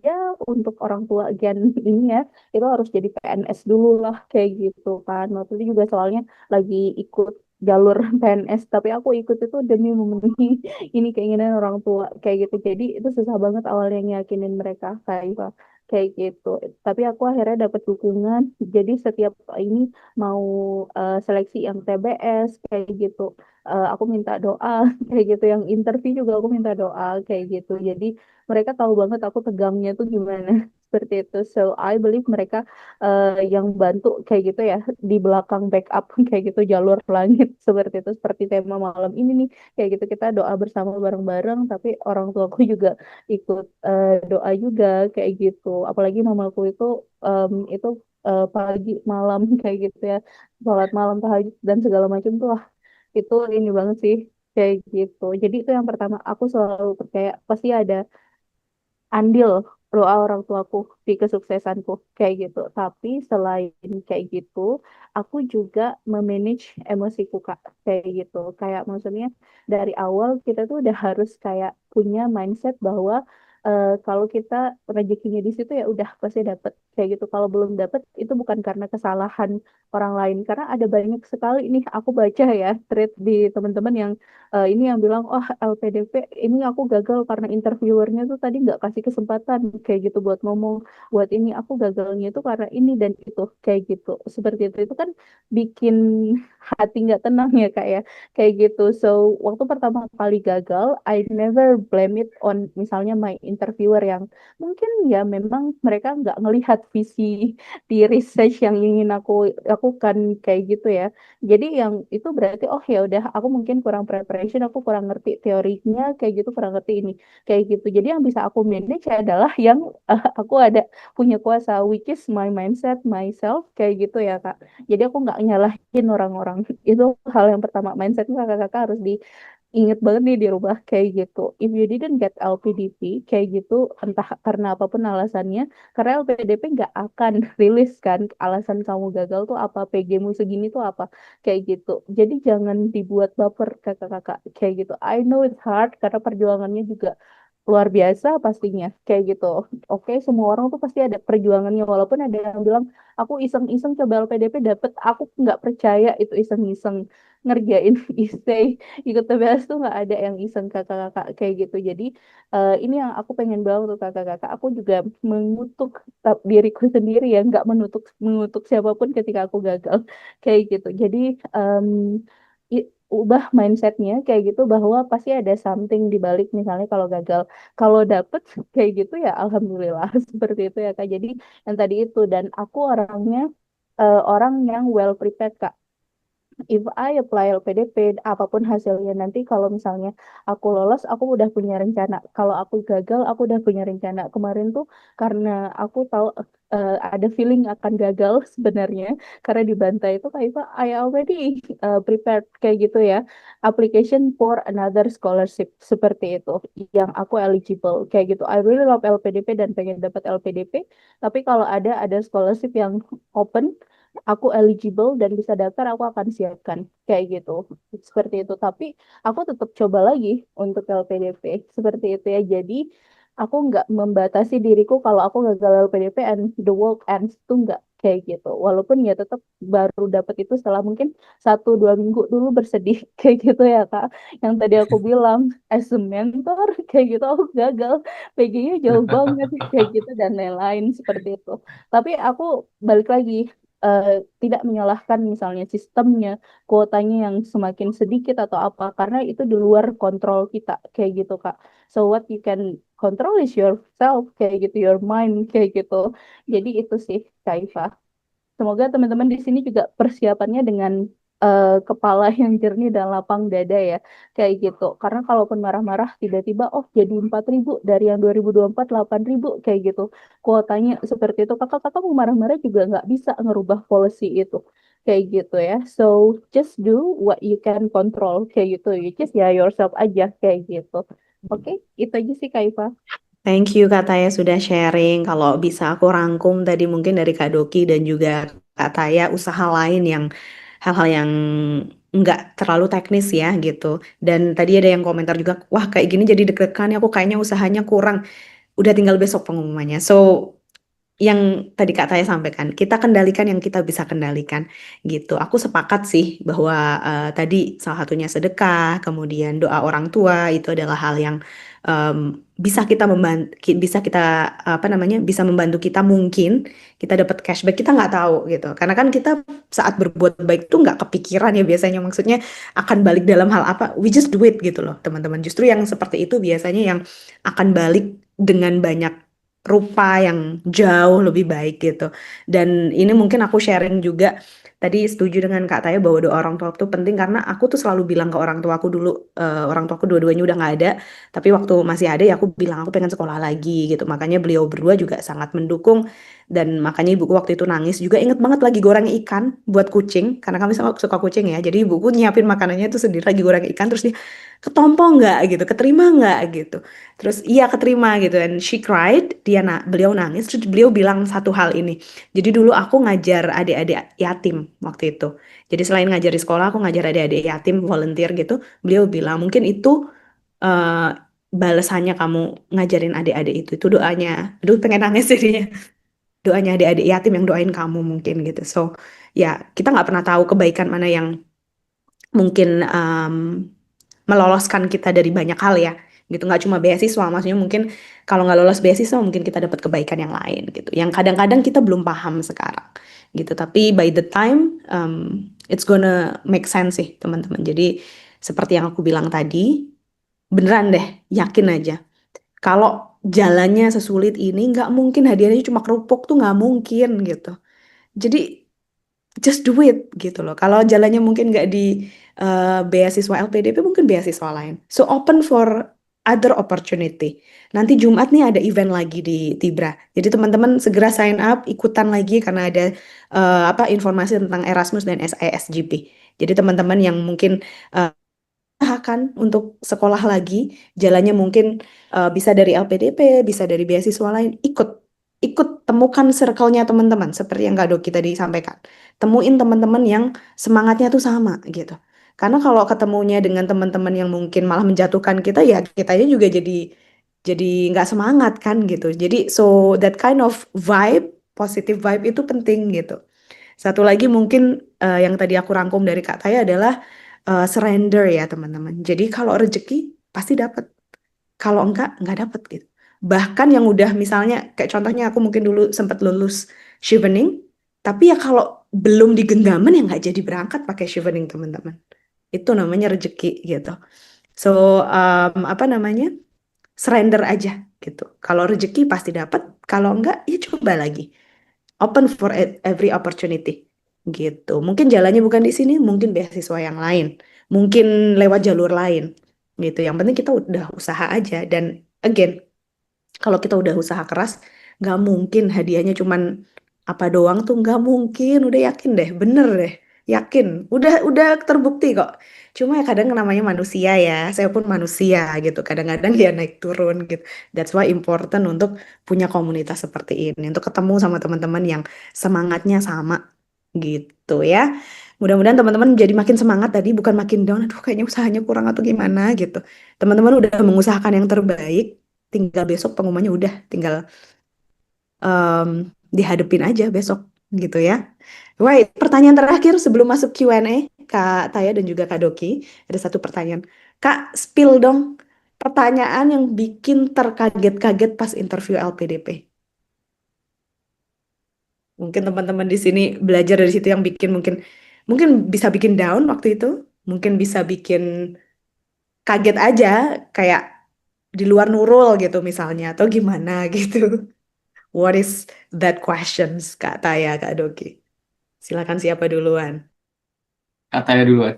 ya untuk orang tua gen ini ya itu harus jadi PNS dulu lah kayak gitu kan. Waktu itu juga soalnya lagi ikut jalur PNS, tapi aku ikut itu demi memenuhi ini keinginan orang tua kayak gitu. Jadi itu susah banget awalnya ngiyakinin mereka kayak gitu. Tapi aku akhirnya dapat dukungan. Jadi setiap ini mau seleksi yang TBS kayak gitu, aku minta doa kayak gitu. Yang interview juga aku minta doa kayak gitu. Jadi mereka tahu banget aku tegangnya tuh gimana seperti itu. So I believe mereka yang bantu kayak gitu ya di belakang backup kayak gitu jalur langit seperti itu, seperti tema malam ini nih kayak gitu kita doa bersama bareng-bareng, tapi orang tuaku juga ikut doa juga kayak gitu. Apalagi mamaku itu pagi malam kayak gitu ya, sholat malam tahajud dan segala macam tuh itu ini banget sih kayak gitu. Jadi itu yang pertama, aku selalu percaya pasti ada andil doa orang tuaku di kesuksesanku kayak gitu. Tapi selain kayak gitu, aku juga memanage emosiku Kak kayak gitu. Kayak maksudnya dari awal kita tuh udah harus kayak punya mindset bahwa kalau kita rezekinya di situ ya udah pasti dapet kayak gitu. Kalau belum dapat itu bukan karena kesalahan orang lain, karena ada banyak sekali ini aku baca ya thread di teman-teman yang ini yang bilang, oh LPDP ini aku gagal karena interviewernya tuh tadi nggak kasih kesempatan kayak gitu buat ngomong, buat ini aku gagalnya itu karena ini dan itu kayak gitu. Seperti itu kan bikin hati nggak tenang ya kak ya, kayak gitu. So waktu pertama kali gagal, I never blame it on misalnya my interviewer yang mungkin ya memang mereka nggak ngelihat visi di research yang ingin aku lakukan kayak gitu ya. Jadi yang itu berarti oh ya udah aku mungkin kurang preparation, aku kurang ngerti teorinya kayak gitu, kurang ngerti ini kayak gitu. Jadi yang bisa aku manage adalah yang aku ada punya kuasa, which is my mindset, myself kayak gitu ya Kak. Jadi aku nggak nyalahin orang-orang. Itu hal yang pertama, mindsetnya kakak-kakak harus ingat banget nih dirubah kayak gitu. If you didn't get LPDP kayak gitu, entah karena apapun alasannya, karena LPDP nggak akan rilis kan alasan kamu gagal tuh apa, PG-mu segini tuh apa, kayak gitu. Jadi jangan dibuat baper kakak-kakak kayak gitu. I know it's hard karena perjuangannya juga luar biasa pastinya kayak gitu. Oke, semua orang tuh pasti ada perjuangannya, walaupun ada yang bilang aku iseng-iseng coba LPDP dapet, aku nggak percaya itu iseng-iseng ngerjain essay ikut TBS tuh nggak ada yang iseng kakak-kakak kayak gitu. Jadi ini yang aku pengen bawa untuk kakak-kakak. Aku juga mengutuk diriku sendiri ya, nggak mengutuk siapapun ketika aku gagal kayak gitu. Jadi em, ubah mindsetnya kayak gitu bahwa pasti ada something di balik misalnya kalau gagal. Kalau dapet kayak gitu ya alhamdulillah seperti itu ya Kak. Jadi yang tadi itu, dan aku orangnya orang yang well prepared Kak. If I apply LPDP, apapun hasilnya nanti, kalau misalnya aku lolos, aku udah punya rencana. Kalau aku gagal, aku udah punya rencana. Kemarin tuh karena aku tahu ada feeling akan gagal sebenarnya, karena di Bantai itu kayak I already prepared kayak gitu ya, application for another scholarship seperti itu, yang aku eligible kayak gitu. I really love LPDP dan pengen dapat LPDP, tapi kalau ada scholarship yang open, aku eligible dan bisa daftar, aku akan siapkan kayak gitu. Seperti itu. Tapi aku tetap coba lagi untuk LPDP. Seperti itu ya. Jadi aku nggak membatasi diriku kalau aku gagal LPDP and the world ends, tuh nggak kayak gitu. Walaupun ya tetap baru dapat itu setelah mungkin 1-2 minggu dulu bersedih kayak gitu ya Kak. Yang tadi aku bilang as a mentor kayak gitu aku gagal, PG-nya jauh banget kayak gitu dan lain-lain seperti itu. Tapi aku balik lagi, eh, tidak menyalahkan misalnya sistemnya, kuotanya yang semakin sedikit atau apa, karena itu di luar kontrol kita kayak gitu Kak. So what you can control is yourself kayak gitu, your mind kayak gitu. Jadi itu sih Kak Iva. Semoga teman-teman di sini juga persiapannya dengan kepala yang jernih dan lapang dada ya, kayak gitu. Karena kalaupun marah-marah tiba-tiba, oh jadi 4.000 dari yang 2024 8.000 kayak gitu. Kuotanya seperti itu. Kakak-kakak mau marah-marah juga nggak bisa ngerubah policy itu. Kayak gitu ya. So, just do what you can control. Kayak gitu. You just ya yourself aja. Kayak gitu. Oke, itu aja sih Kak Iva. Thank you Kak Taya sudah sharing. Kalau bisa aku rangkum tadi mungkin dari Kak Doki dan juga Kak Taya, usaha lain yang hal-hal yang nggak terlalu teknis ya gitu. Dan tadi ada yang komentar juga, wah kayak gini jadi deg-degan ya, aku kayaknya usahanya kurang. Udah tinggal besok pengumumannya. So yang tadi Kak Taya sampaikan, kita kendalikan yang kita bisa kendalikan gitu. Aku sepakat sih bahwa tadi salah satunya sedekah, kemudian doa orang tua itu adalah hal yang bisa kita membantu, bisa kita apa namanya, bisa membantu kita, mungkin kita dapat cashback, kita nggak tahu gitu. Karena kan kita saat berbuat baik tuh nggak kepikiran ya biasanya, maksudnya akan balik dalam hal apa, we just do it gitu loh teman-teman. Justru yang seperti itu biasanya yang akan balik dengan banyak rupa yang jauh lebih baik gitu. Dan ini mungkin aku sharing juga, tadi setuju dengan Kak Taya bahwa doa orang tua itu penting, karena aku tuh selalu bilang ke orang tuaku dulu, orang tuaku dua-duanya udah nggak ada, tapi waktu masih ada ya aku bilang aku pengen sekolah lagi gitu. Makanya beliau berdua juga sangat mendukung, dan makanya ibuku waktu itu nangis juga, inget banget lagi goreng ikan buat kucing, karena kami sama suka kucing ya. Jadi ibuku nyiapin makanannya itu sendiri, lagi goreng ikan, terus dia ketompo nggak gitu, keterima nggak gitu. Terus iya keterima gitu, and she cried, beliau nangis, terus beliau bilang satu hal ini. Jadi dulu aku ngajar adik-adik yatim waktu itu. Jadi selain ngajar di sekolah, aku ngajar adik-adik yatim volunteer gitu. Beliau bilang mungkin itu eh, balasannya kamu ngajarin adik-adik itu doanya. Aduh pengen nangis jadinya. doanya adik-adik yatim yang doain kamu mungkin gitu. So ya kita nggak pernah tahu kebaikan mana yang mungkin meloloskan kita dari banyak hal ya gitu, nggak cuma beasiswa, maksudnya mungkin kalau nggak lolos beasiswa mungkin kita dapat kebaikan yang lain gitu yang kadang-kadang kita belum paham sekarang gitu, tapi by the time it's gonna make sense sih teman-teman. Jadi seperti yang aku bilang tadi, beneran deh, yakin aja kalau jalannya sesulit ini nggak mungkin hadiahnya cuma kerupuk, tuh nggak mungkin gitu. Jadi just do it gitu loh. Kalau jalannya mungkin nggak di beasiswa LPDP, mungkin beasiswa lain. So open for other opportunity. Nanti Jumat nih ada event lagi di Tibra. Jadi teman-teman segera sign up, ikutan lagi karena ada apa informasi tentang Erasmus dan SISGP. Jadi teman-teman yang mungkin usahakan untuk sekolah lagi, jalannya mungkin bisa dari LPDP, bisa dari beasiswa lain, ikut temukan circle-nya teman-teman, seperti yang Kak Doki tadi sampaikan. Temuin teman-teman yang semangatnya tuh sama gitu. Karena kalau ketemunya dengan teman-teman yang mungkin malah menjatuhkan kita, ya kitanya juga jadi nggak semangat kan gitu. Jadi so that kind of vibe, positive vibe itu penting gitu. Satu lagi mungkin yang tadi aku rangkum dari Kak Taya adalah surrender ya teman-teman. Jadi kalau rezeki pasti dapat. Kalau enggak dapet gitu. Bahkan yang udah misalnya kayak contohnya aku mungkin dulu sempat lulus chevening, tapi ya kalau belum di genggaman ya nggak jadi berangkat pakai chevening teman-teman. Itu namanya rezeki gitu. So apa namanya, surrender aja gitu. Kalau rezeki pasti dapat, kalau enggak ya coba lagi. Open for every opportunity gitu. Mungkin jalannya bukan di sini, mungkin beasiswa yang lain, mungkin lewat jalur lain gitu. Yang penting kita udah usaha aja, dan again kalau kita udah usaha keras, nggak mungkin hadiahnya cuman apa doang tuh, nggak mungkin. Udah yakin deh, bener deh, yakin. Udah terbukti kok. Cuma ya kadang namanya manusia ya, saya pun manusia gitu. Kadang-kadang dia naik turun gitu. That's why important untuk punya komunitas seperti ini, untuk ketemu sama teman-teman yang semangatnya sama gitu ya. Mudah-mudahan teman-teman jadi makin semangat tadi, bukan makin down. Aduh, kayaknya usahanya kurang atau gimana gitu. Teman-teman udah mengusahakan yang terbaik, tinggal besok pengumumannya udah tinggal em, dihadepin aja besok gitu ya. Right, pertanyaan terakhir sebelum masuk Q&A, Kak Taya dan juga Kak Doki, ada satu pertanyaan. Kak, spill dong pertanyaan yang bikin terkaget-kaget pas interview LPDP. Mungkin teman-teman di sini belajar dari situ yang bikin mungkin mungkin bisa bikin down waktu itu, mungkin bisa bikin kaget aja kayak di luar nurul gitu misalnya atau gimana gitu. What is that questions, Kak Taya, Kak Doki? Silakan siapa duluan? Katanya duluan.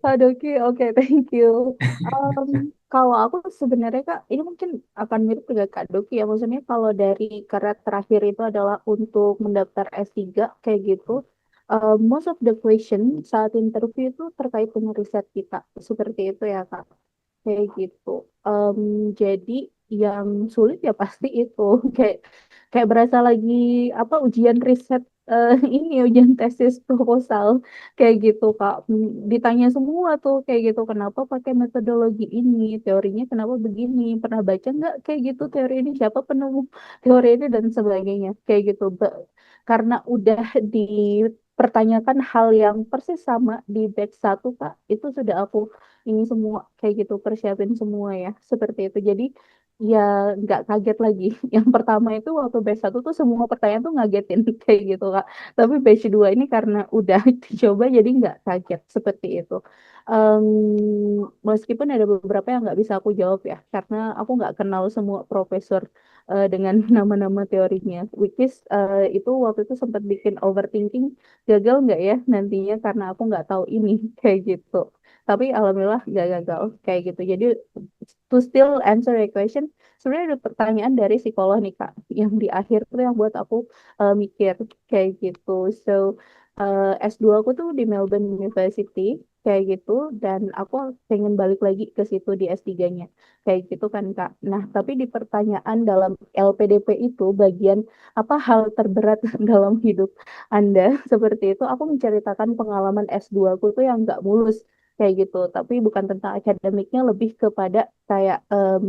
Kak Doki, oke, thank you. Um, Kalau aku sebenarnya Kak, ini mungkin akan mirip dengan Kak Doki ya. Maksudnya kalau dari karena terakhir itu adalah untuk mendaftar S3 kayak gitu. Most of the question saat interview itu terkait dengan riset kita. Seperti itu ya Kak. Kayak gitu. Em, jadi yang sulit ya pasti itu. Kayak kayak berasa lagi apa ujian riset ini ujian tesis proposal kayak gitu Kak. Ditanya semua tuh kayak gitu kenapa pakai metodologi ini, teorinya kenapa begini, pernah baca nggak kayak gitu teori ini, siapa penemu teori ini dan sebagainya kayak gitu. Karena udah dipertanyakan hal yang persis sama di batch satu Kak, itu sudah aku ini semua kayak gitu persiapin semua ya seperti itu. Jadi ya nggak kaget lagi. Yang pertama itu waktu batch satu tuh semua pertanyaan tuh ngagetin kayak gitu Kak. Tapi batch 2 ini karena udah dicoba jadi nggak kaget seperti itu. Meskipun ada beberapa yang nggak bisa aku jawab ya, karena aku nggak kenal semua profesor dengan nama-nama teorinya. Which is itu waktu itu sempat bikin overthinking, gagal nggak ya nantinya karena aku nggak tahu ini kayak gitu. Tapi alhamdulillah nggak gagal kayak gitu. Jadi to still answer your question, sebenarnya ada pertanyaan dari psikolog nih Kak, yang di akhir tuh yang buat aku mikir kayak gitu. So S2 aku tuh di Melbourne University kayak gitu dan aku pengen balik lagi ke situ di S3-nya kayak gitu kan Kak. Nah, tapi di pertanyaan dalam LPDP itu bagian apa hal terberat dalam hidup Anda seperti itu, aku menceritakan pengalaman S2 aku tuh yang nggak mulus kayak gitu. Tapi bukan tentang akademiknya, lebih kepada kayak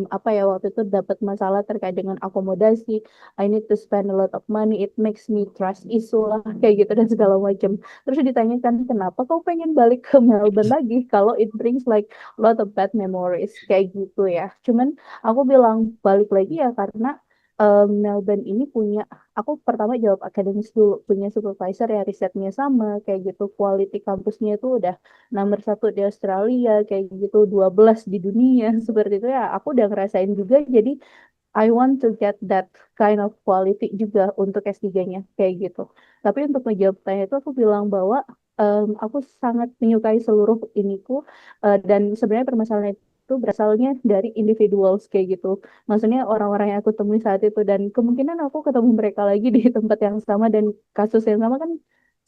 apa ya, waktu itu dapat masalah terkait dengan akomodasi. I need to spend a lot of money, it makes me trust issue lah kayak gitu dan segala macam. Terus ditanyakan kenapa kau pengen balik ke Melbourne lagi kalau it brings like lot of bad memories kayak gitu ya. Cuman aku bilang balik lagi ya karena Melbourne ini punya, aku pertama jawab akademis dulu, punya supervisor ya risetnya sama kayak gitu, quality kampusnya itu udah nomor satu di Australia kayak gitu, 12 di dunia seperti itu ya. Aku udah ngerasain juga, jadi I want to get that kind of quality juga untuk S3-nya kayak gitu. Tapi untuk menjawab pertanyaan itu aku bilang bahwa aku sangat menyukai seluruh iniku, dan sebenarnya permasalahan itu berasalnya dari individuals kayak gitu. Maksudnya orang-orang yang aku temui saat itu, dan kemungkinan aku ketemu mereka lagi di tempat yang sama dan kasus yang sama kan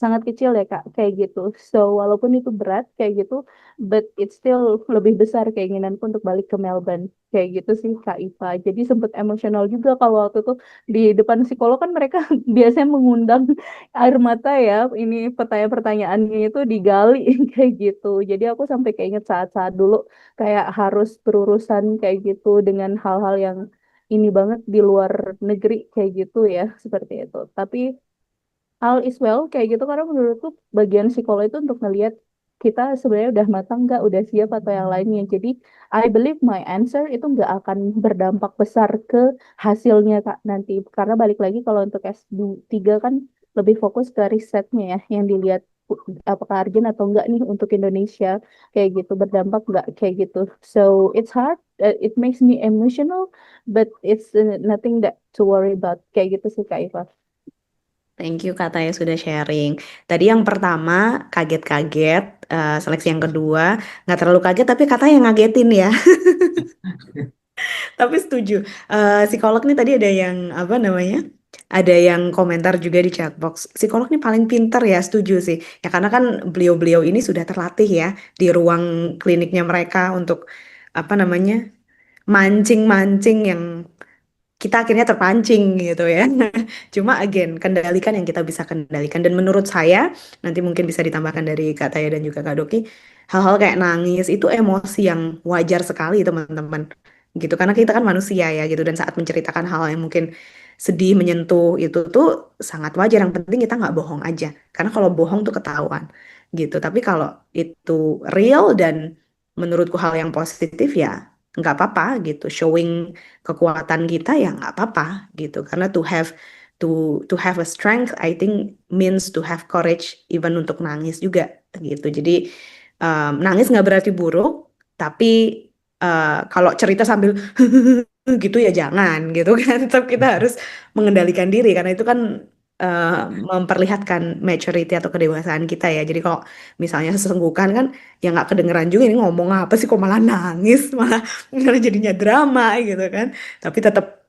sangat kecil ya Kak kayak gitu. So walaupun itu berat kayak gitu, but it's still lebih besar keinginanku untuk balik ke Melbourne kayak gitu sih Kak Iva. Jadi sempet emosional juga kalau waktu itu di depan psikolog kan mereka biasanya mengundang air mata ya. Ini pertanyaan-pertanyaannya itu digali kayak gitu. Jadi aku sampai keinget saat-saat dulu kayak harus berurusan kayak gitu dengan hal-hal yang ini banget di luar negeri kayak gitu ya, seperti itu. Tapi all is well kayak gitu karena menurutku bagian psikolog itu untuk ngelihat kita sebenarnya udah matang nggak, udah siap atau yang lainnya. Jadi I believe my answer itu nggak akan berdampak besar ke hasilnya Kak nanti. Karena balik lagi kalau untuk S3 kan lebih fokus ke risetnya ya, yang dilihat apakah urgent atau enggak nih untuk Indonesia kayak gitu, berdampak nggak kayak gitu. So it's hard, it makes me emotional, but it's nothing that to worry about kayak gitu sih Kak Iva. Thank you Kak Taya sudah sharing. Tadi yang pertama kaget-kaget, seleksi yang kedua nggak terlalu kaget tapi Kak Taya yang ngagetin ya. Tapi setuju. Psikolog nih tadi ada yang apa namanya? Ada yang komentar juga di chatbox. Psikolog nih paling pinter ya, setuju sih. Ya karena kan beliau-beliau ini sudah terlatih ya di ruang kliniknya mereka untuk apa namanya? Mancing-mancing yang kita akhirnya terpancing gitu ya. Cuma again, kendalikan yang kita bisa kendalikan. Dan menurut saya, nanti mungkin bisa ditambahkan dari Kak Taya dan juga Kak Doki, hal-hal kayak nangis itu emosi yang wajar sekali teman-teman. Gitu, karena kita kan manusia ya gitu. Dan saat menceritakan hal yang mungkin sedih, menyentuh, itu tuh sangat wajar. Yang penting kita nggak bohong aja. Karena kalau bohong tuh ketahuan gitu. Tapi kalau itu real dan menurutku hal yang positif ya nggak apa-apa gitu. Showing kekuatan kita ya nggak apa-apa gitu karena to have a strength I think means to have courage even untuk nangis juga gitu jadi nangis nggak berarti buruk tapi kalau cerita sambil gitu ya jangan gitu kan tetap kita harus mengendalikan diri karena itu kan memperlihatkan maturity atau kedewasaan kita ya jadi kalau misalnya sesenggukan kan ya nggak kedengeran juga ini ngomong apa sih kok malah nangis malah jadinya drama gitu kan tapi tetap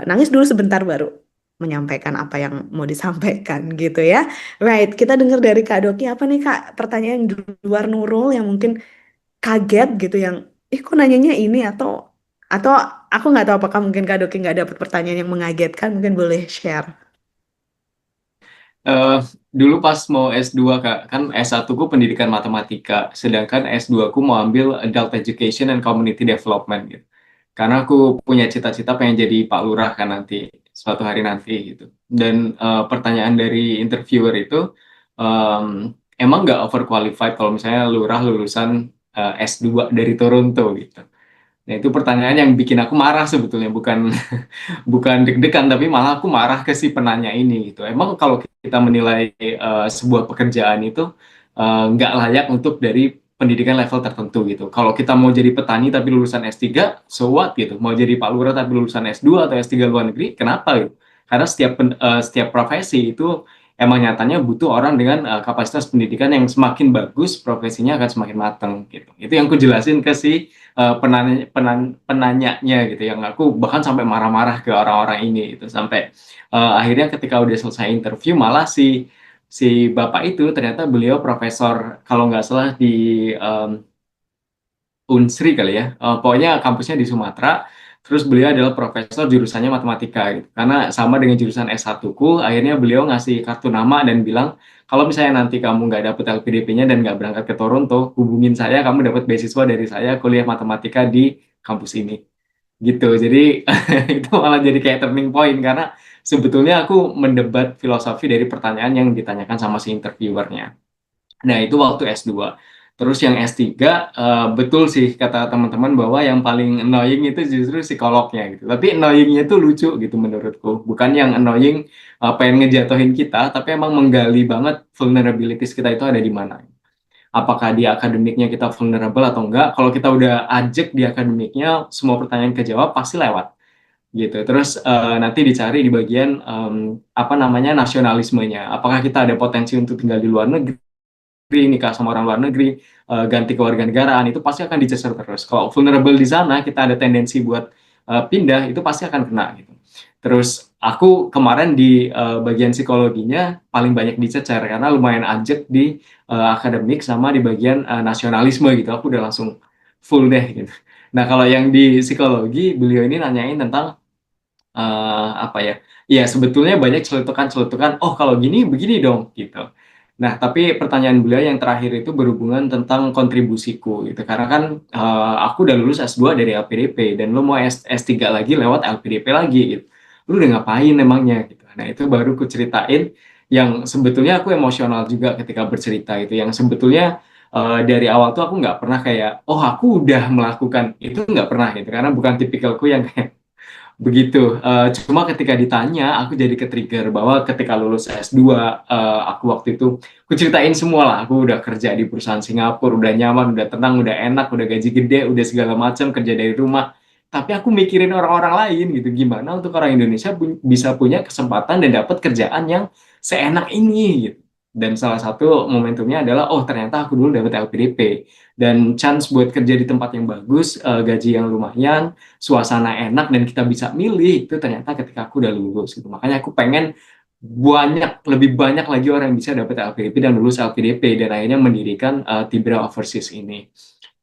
nangis dulu sebentar baru menyampaikan apa yang mau disampaikan gitu ya. Right, kita dengar dari Kak Doki apa nih Kak pertanyaan yang di luar Nurul yang mungkin kaget gitu yang kok nanyanya ini atau aku nggak tahu apakah mungkin Kak Doki nggak dapat pertanyaan yang mengagetkan mungkin boleh share. Eh, Dulu pas mau S2 Kak, kan S1 ku pendidikan matematika, sedangkan S2 ku mau ambil Adult Education and Community Development gitu. Karena aku punya cita-cita pengen jadi Pak Lurah kan nanti, suatu hari nanti gitu. Dan pertanyaan dari interviewer itu, em, emang nggak overqualified kalau misalnya Lurah lulusan S2 dari Toronto gitu. Nah itu pertanyaan yang bikin aku marah sebetulnya, bukan bukan deg-degan tapi malah aku marah ke si penanya ini gitu. Emang kalau kita menilai sebuah pekerjaan itu nggak layak untuk dari pendidikan level tertentu gitu. Kalau kita mau jadi petani tapi lulusan S3, so what gitu. Mau jadi Pak Lurah tapi lulusan S2 atau S3 luar negeri, kenapa gitu? Karena setiap profesi itu emang nyatanya butuh orang dengan kapasitas pendidikan yang semakin bagus, profesinya akan semakin matang gitu. Itu yang aku jelasin ke si penanyanya gitu yang aku bahkan sampai marah-marah ke orang-orang ini gitu sampai akhirnya ketika udah selesai interview malah si si bapak itu ternyata beliau profesor kalau nggak salah di Unsri kali ya. Pokoknya kampusnya di Sumatera Terus beliau adalah profesor jurusannya matematika gitu. Karena sama dengan jurusan S1 ku, akhirnya beliau ngasih kartu nama dan bilang, kalau misalnya nanti kamu nggak dapet LPDP-nya dan nggak berangkat ke Toronto, hubungin saya, kamu dapat beasiswa dari saya kuliah matematika di kampus ini. Gitu. Jadi itu malah jadi kayak turning point karena sebetulnya aku mendebat filosofi dari pertanyaan yang ditanyakan sama si interviewernya. Nah, itu waktu S2. Terus yang S3, betul sih kata teman-teman bahwa yang paling annoying itu justru psikolognya gitu. Tapi annoyingnya itu lucu gitu menurutku. Bukan yang annoying pengen ngejatuhin kita, tapi emang menggali banget vulnerabilities kita itu ada di mana. Apakah di akademiknya kita vulnerable atau enggak. Kalau kita udah ajek di akademiknya, semua pertanyaan kejawab pasti lewat gitu. Terus nanti dicari di bagian apa namanya nasionalismenya. Apakah kita ada potensi untuk tinggal di luar negeri, nikah sama orang luar negeri, ganti kewarganegaraan, itu pasti akan dicecer terus. Kalau vulnerable di sana, kita ada tendensi buat pindah, itu pasti akan kena gitu. Terus aku kemarin di bagian psikologinya paling banyak dicecer karena lumayan ajek di akademik sama di bagian nasionalisme gitu. Aku udah langsung full deh gitu. Nah, kalau yang di psikologi, beliau ini nanyain tentang apa ya? Ya sebetulnya banyak celetukan-celetukan. Oh kalau gini begini dong gitu. Nah tapi pertanyaan beliau yang terakhir itu berhubungan tentang kontribusiku gitu. Karena kan aku udah lulus S2 dari LPDP dan lo mau S3 lagi lewat LPDP lagi gitu. Lu udah ngapain emangnya gitu. Nah itu baru ku ceritain yang sebetulnya aku emosional juga ketika bercerita itu. Yang sebetulnya dari awal tuh aku nggak pernah kayak, oh aku udah melakukan itu nggak pernah gitu. Karena bukan tipikalku yang kayak begitu. Cuma ketika ditanya, aku jadi ke-trigger bahwa ketika lulus S2, aku waktu itu, aku ceritain semua lah. Aku udah kerja di perusahaan Singapura, udah nyaman, udah tenang, udah enak, udah gaji gede, udah segala macam, kerja dari rumah. Tapi aku mikirin orang-orang lain gitu. Gimana untuk orang Indonesia bisa punya kesempatan dan dapat kerjaan yang seenak ini gitu. Dan salah satu momentumnya adalah, oh ternyata aku dulu dapat LPDP. Dan chance buat kerja di tempat yang bagus, gaji yang lumayan, suasana enak dan kita bisa milih itu ternyata ketika aku udah lulus gitu. Makanya aku pengen lebih banyak lagi orang yang bisa dapat LPDP dan lulus LPDP dan akhirnya mendirikan Tibra Overseas ini.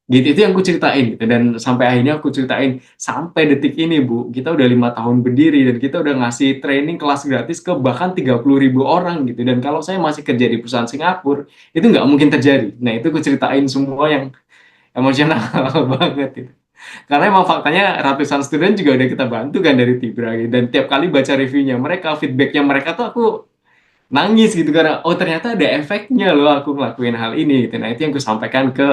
Gitu itu yang aku ceritain gitu. Dan sampai akhirnya aku ceritain sampai detik ini Bu, kita udah 5 tahun berdiri dan kita udah ngasih training kelas gratis ke bahkan 30.000 orang gitu. Dan kalau saya masih kerja di perusahaan Singapura itu nggak mungkin terjadi. Nah itu aku ceritain semua yang emosional banget gitu. Karena emang faktanya ratusan student juga udah kita bantu kan dari Tibra gitu. Dan tiap kali baca reviewnya mereka, feedbacknya mereka tuh aku nangis gitu karena oh ternyata ada efeknya loh aku ngelakuin hal ini gitu. Nah itu yang aku sampaikan ke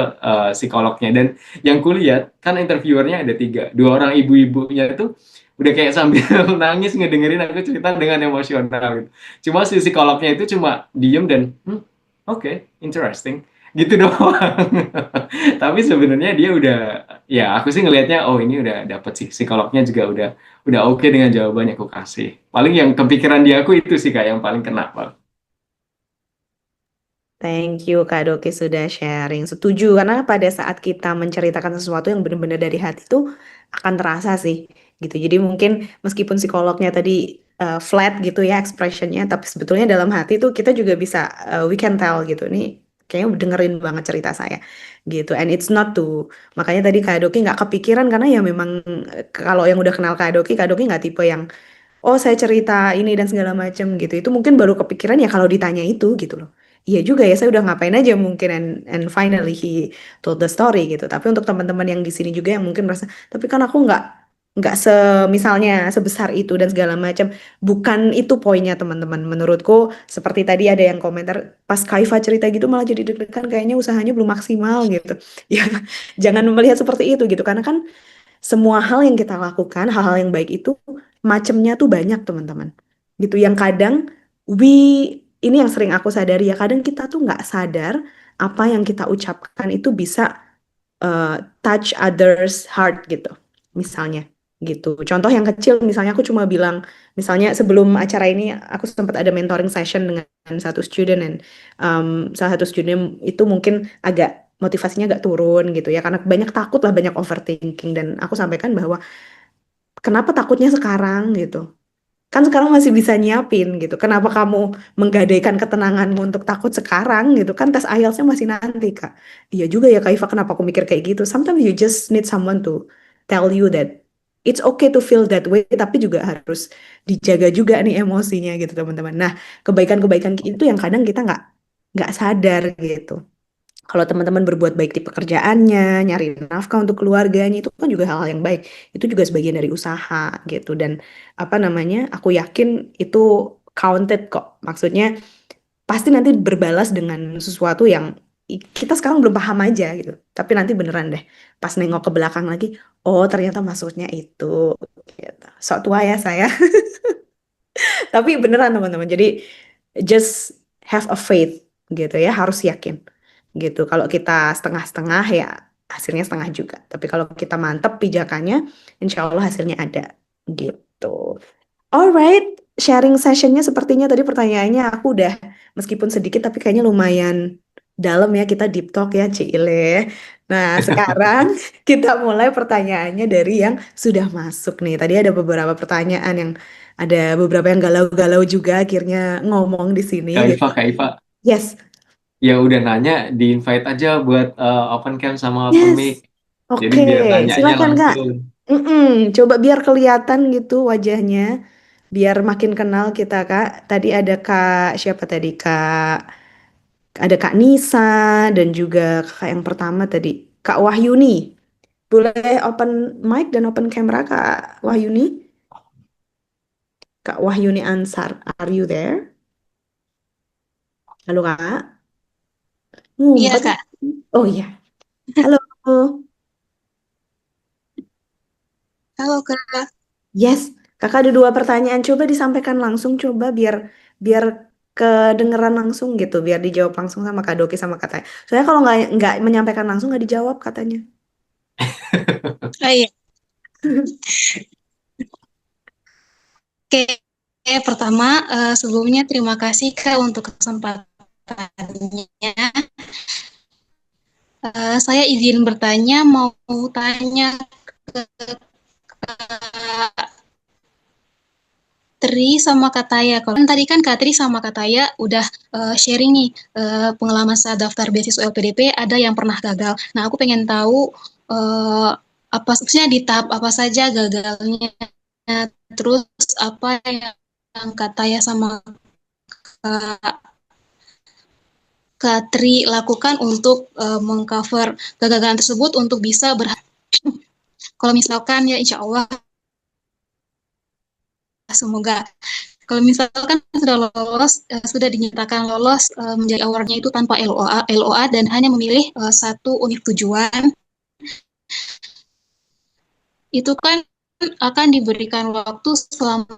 psikolognya dan yang kulihat kan interviewernya ada 3, 2 orang ibu-ibunya itu udah kayak sambil nangis ngedengerin aku cerita dengan emosional gitu. Cuma si psikolognya itu cuma diem dan oke, interesting gitu doang. Tapi sebenarnya dia udah ya aku sih ngelihatnya oh ini udah dapet sih psikolognya juga udah oke dengan jawaban yang aku kasih. Paling yang kepikiran di aku itu sih kayak yang paling kena, Bang. Thank you Kak Doki sudah sharing. Setuju karena pada saat kita menceritakan sesuatu yang benar-benar dari hati itu akan terasa sih gitu. Jadi mungkin meskipun psikolognya tadi flat gitu ya expressionnya, tapi sebetulnya dalam hati tuh kita juga bisa we can tell gitu. Ini kayaknya dengerin banget cerita saya gitu. And it's not to makanya tadi Kak Doki nggak kepikiran karena ya memang kalau yang udah kenal Kak Doki nggak tipe yang oh saya cerita ini dan segala macam gitu. Itu mungkin baru kepikiran ya kalau ditanya itu gitu loh. Iya juga ya saya udah ngapain aja mungkin and finally he told the story gitu. Tapi untuk teman-teman yang di sini juga yang mungkin merasa tapi kan aku nggak misalnya sebesar itu dan segala macam. Bukan itu poinnya teman-teman. Menurutku seperti tadi ada yang komentar pas Kaifa cerita gitu malah jadi deg-degan kayaknya usahanya belum maksimal gitu. Ya jangan melihat seperti itu gitu karena kan semua hal yang kita lakukan, hal-hal yang baik itu macamnya tuh banyak teman-teman. Gitu yang kadang we ini yang sering aku sadari ya, kadang kita tuh nggak sadar apa yang kita ucapkan itu bisa eh, touch others heart gitu. Misalnya gitu. Contoh yang kecil misalnya aku cuma bilang misalnya sebelum acara ini aku sempat ada mentoring session dengan satu student dan salah satu student itu mungkin agak motivasinya agak turun gitu ya karena banyak takut lah banyak overthinking dan aku sampaikan bahwa kenapa takutnya sekarang gitu kan sekarang masih bisa nyiapin gitu kenapa kamu menggadaikan ketenanganmu untuk takut sekarang gitu kan tes IELTS-nya masih nanti Kak iya juga ya Kak Iva kenapa aku mikir kayak gitu sometimes you just need someone to tell you that it's okay to feel that way, tapi juga harus dijaga juga nih emosinya gitu teman-teman. Nah, kebaikan-kebaikan itu yang kadang kita nggak sadar gitu. Kalau teman-teman berbuat baik di pekerjaannya, nyari nafkah untuk keluarganya, itu kan juga hal-hal yang baik. Itu juga sebagian dari usaha gitu. Dan apa namanya, aku yakin itu counted kok. Maksudnya pasti nanti berbalas dengan sesuatu yang kita sekarang belum paham aja gitu. Tapi nanti beneran deh, pas nengok ke belakang lagi, oh ternyata maksudnya itu. Gitu. Sok tua ya saya. Tapi beneran teman-teman. Jadi just have a faith gitu ya, harus yakin gitu. Kalau kita setengah-setengah ya hasilnya setengah juga. Tapi kalau kita mantep pijakannya, insya Allah hasilnya ada gitu. Alright, sharing sessionnya sepertinya tadi pertanyaannya aku udah meskipun sedikit tapi kayaknya lumayan dalam ya kita deep talk ya Cile. Nah sekarang kita mulai pertanyaannya dari yang sudah masuk nih. Tadi ada beberapa pertanyaan yang ada beberapa yang galau-galau juga akhirnya ngomong di sini gitu. Kak Iva, Yes, ya udah nanya, di invite aja buat open cam sama open yes. mic. Jadi Oke, biar nanyanya silakan Kak. langsung. Mm-mm, coba biar kelihatan gitu wajahnya, biar makin kenal kita Kak. Tadi ada Kak, siapa tadi Kak? Ada Kak Nisa dan juga kakak yang pertama tadi, Kak Wahyuni. Boleh open mic dan open camera Kak Wahyuni? Kak Wahyuni Ansar, are you there? Halo Kak, Iya, ngumpet. Kak. Oh iya, halo. Halo, Kak. Yes, kakak ada dua pertanyaan. Coba disampaikan langsung, coba biar biar kedengeran langsung gitu, biar dijawab langsung sama Kak Doki sama katanya. Soalnya kalau nggak menyampaikan langsung nggak dijawab katanya. Oh iya. Oke, pertama sebelumnya terima kasih Kak untuk kesempatannya. Saya izin bertanya, mau tanya ke Kak Tri sama Kataya. Kalau kan tadi kan Kak Tri sama Kataya udah sharing nih pengalaman saat daftar beasiswa LPDP, ada yang pernah gagal. Nah, aku pengen tahu eh, apa maksudnya di tahap apa saja gagalnya. Terus apa yang Kataya sama Kak Katri lakukan untuk mengcover kegagalan tersebut untuk bisa kalau misalkan ya insya Allah semoga kalau misalkan sudah lolos sudah dinyatakan lolos menjadi awardnya itu tanpa LOA dan hanya memilih satu unit tujuan itu kan akan diberikan waktu selama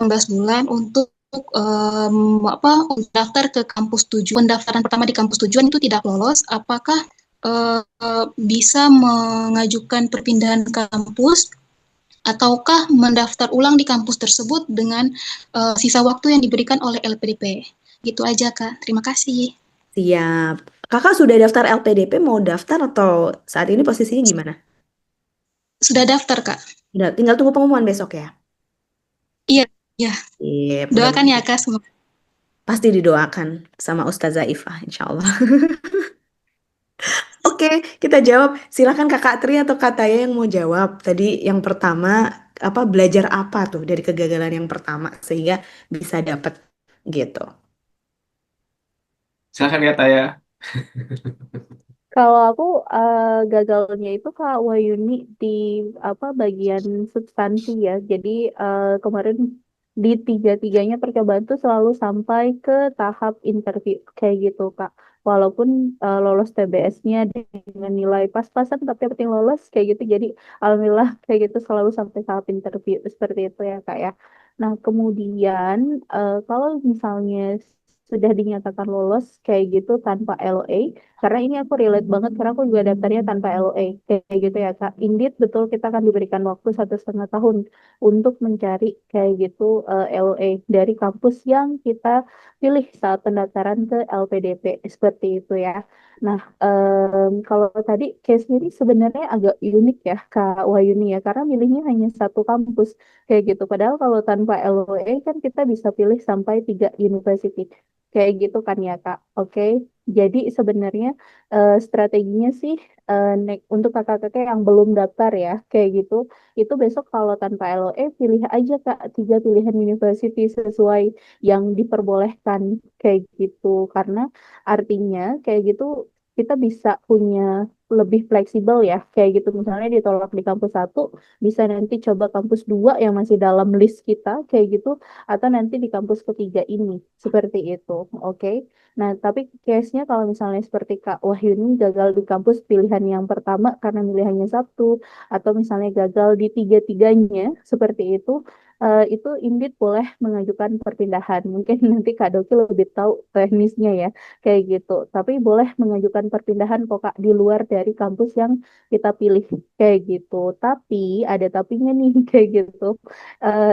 18 bulan untuk mendaftar ke kampus tujuan. Pendaftaran pertama di kampus tujuan itu tidak lolos, apakah bisa mengajukan perpindahan kampus ataukah mendaftar ulang di kampus tersebut dengan sisa waktu yang diberikan oleh LPDP? Gitu aja, Kak. Terima kasih. Siap. Kakak sudah daftar LPDP, mau daftar atau saat ini posisinya gimana? Sudah daftar, Kak? Udah, tinggal tunggu pengumuman besok ya. Iya, iya. Iya, Doakan ya, mudah-mudahan. Kak. Semoga. Pasti didoakan sama Ustazah Ifah, insya Allah. Oke, kita jawab. Silakan Kakak Tri atau Kak Taya yang mau jawab. Tadi yang pertama, apa belajar apa tuh dari kegagalan yang pertama sehingga bisa dapat gitu. Silakan Kak Taya. Kalau aku gagalnya itu Kak Wayuni di apa bagian substansi ya. Jadi kemarin di tiga-tiganya percobaan tuh selalu sampai ke tahap interview kayak gitu Kak. Walaupun lolos TBS-nya dengan nilai pas-pasan tapi yang penting lolos kayak gitu. Jadi alhamdulillah kayak gitu selalu sampai tahap interview seperti itu ya Kak ya. Nah, kemudian kalau misalnya sudah dinyatakan lolos kayak gitu tanpa LOA, karena ini aku relate banget karena aku juga daftarnya tanpa LOA kayak gitu ya Kak. Indeed betul kita akan diberikan waktu 1,5 tahun untuk mencari kayak gitu LOA dari kampus yang kita pilih saat pendaftaran ke LPDP seperti itu ya. Nah, kalau tadi case ini sebenarnya agak unik ya Kak Wayuni ya karena milihnya hanya satu kampus kayak gitu. Padahal kalau tanpa LOA kan kita bisa pilih sampai 3 university kayak gitu kan ya Kak. Oke. Jadi sebenarnya strateginya sih untuk kakak-kakak yang belum daftar ya kayak gitu, itu besok kalau tanpa LOE pilih aja Kak 3 pilihan university sesuai yang diperbolehkan kayak gitu. Karena artinya kayak gitu kita bisa punya lebih fleksibel ya kayak gitu. Misalnya ditolak di kampus satu, bisa nanti coba kampus 2 yang masih dalam list kita kayak gitu, atau nanti di kampus ketiga ini seperti itu. Oke. Nah, tapi case-nya kalau misalnya seperti Kak Wahyu ini gagal di kampus pilihan yang pertama karena pilihannya satu, atau misalnya gagal di tiga-tiganya seperti itu Indeed boleh mengajukan perpindahan. Mungkin nanti Kak Doki lebih tahu teknisnya ya, kayak gitu. Tapi boleh mengajukan perpindahan kok Kak di luar dari kampus yang kita pilih, kayak gitu. Tapi ada tapinya nih, kayak gitu.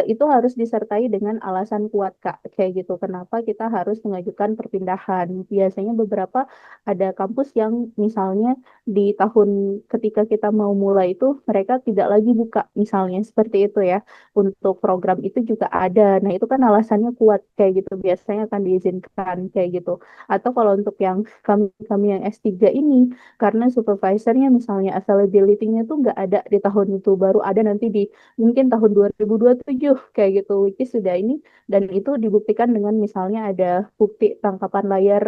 Itu harus disertai dengan alasan kuat, Kak. Kayak gitu. Kenapa kita harus mengajukan perpindahan? Biasanya beberapa ada kampus yang misalnya di tahun ketika kita mau mulai itu mereka tidak lagi buka, misalnya seperti itu ya. Untuk program itu juga ada. Nah, itu kan alasannya kuat kayak gitu. Biasanya akan diizinkan kayak gitu. Atau kalau untuk yang kami yang S3 ini, karena supervisornya misalnya availability-nya tuh nggak ada di tahun itu, baru ada nanti di mungkin tahun 2027 kayak gitu, which is sudah ini, dan itu dibuktikan dengan misalnya ada bukti tangkapan layar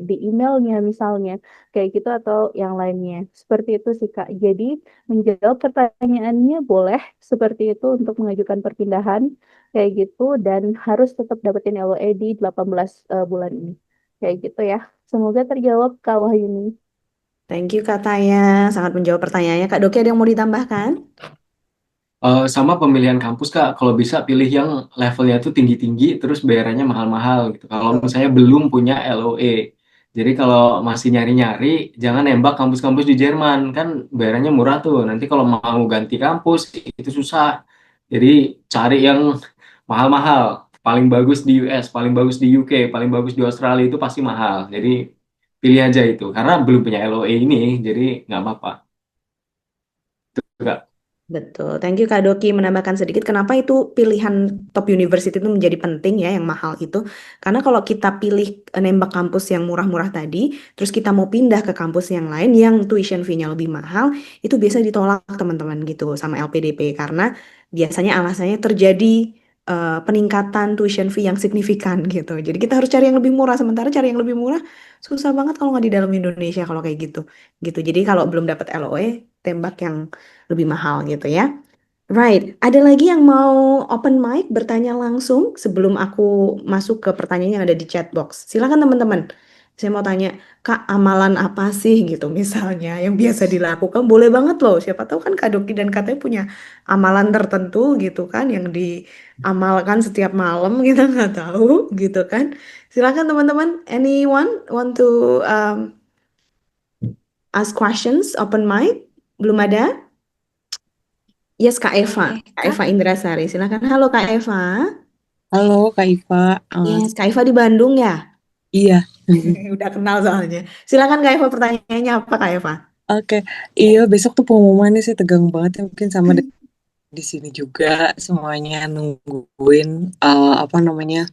di emailnya misalnya kayak gitu, atau yang lainnya seperti itu sih Kak. Jadi menjawab pertanyaannya, boleh seperti itu untuk mengajukan perpindahan kayak gitu, dan harus tetap dapetin LOE di 18 bulan ini kayak gitu ya. Semoga terjawab Kak Wahyuni. Thank you Kak Taya, sangat menjawab pertanyaannya. Kak Doki ada yang mau ditambahkan? Sama pemilihan kampus Kak, kalau bisa pilih yang levelnya tuh tinggi-tinggi, terus bayarannya mahal-mahal gitu. Kalau misalnya belum punya LOE, jadi kalau masih nyari-nyari, jangan nembak kampus-kampus di Jerman, kan bayarannya murah tuh. Nanti kalau mau ganti kampus itu susah. Jadi cari yang mahal-mahal. Paling bagus di US, paling bagus di UK, paling bagus di Australia itu pasti mahal. Jadi pilih aja itu, karena belum punya LOE ini, jadi nggak apa-apa. Tuh, Kak. Betul, thank you Kak Doki menambahkan sedikit kenapa itu pilihan top university itu menjadi penting ya yang mahal itu. Karena kalau kita pilih nembak kampus yang murah-murah tadi, terus kita mau pindah ke kampus yang lain yang tuition fee-nya lebih mahal, itu biasa ditolak teman-teman gitu sama LPDP karena biasanya alasannya terjadi peningkatan tuition fee yang signifikan gitu. Jadi kita harus cari yang lebih murah, sementara cari yang lebih murah susah banget kalau nggak di dalam Indonesia kalau kayak gitu. Gitu. Jadi kalau belum dapat LOE, tembak yang lebih mahal gitu ya. Right, ada lagi yang mau open mic bertanya langsung sebelum aku masuk ke pertanyaan yang ada di chat box. Silakan teman-teman. Saya mau tanya, Kak, amalan apa sih gitu misalnya yang biasa dilakukan? Boleh banget loh. Siapa tahu kan Kak Doki dan katanya punya amalan tertentu gitu kan yang diamalkan setiap malam kita nggak tahu gitu kan. Silakan teman-teman. Anyone want to ask questions open mic? Belum ada? Yes, Kak Eva. Oke, Kak Kak. Eva Indrasari. Silakan. Halo, Kak Eva. Halo Kak Iva. Yes, Kak Eva di Bandung ya? Iya, Udah kenal soalnya. Silakan Kak Eva, pertanyaannya apa Kak Eva? oke. Iya, besok tuh pengumumannya saya tegang banget ya, mungkin sama di sini juga semuanya nungguin apa namanya,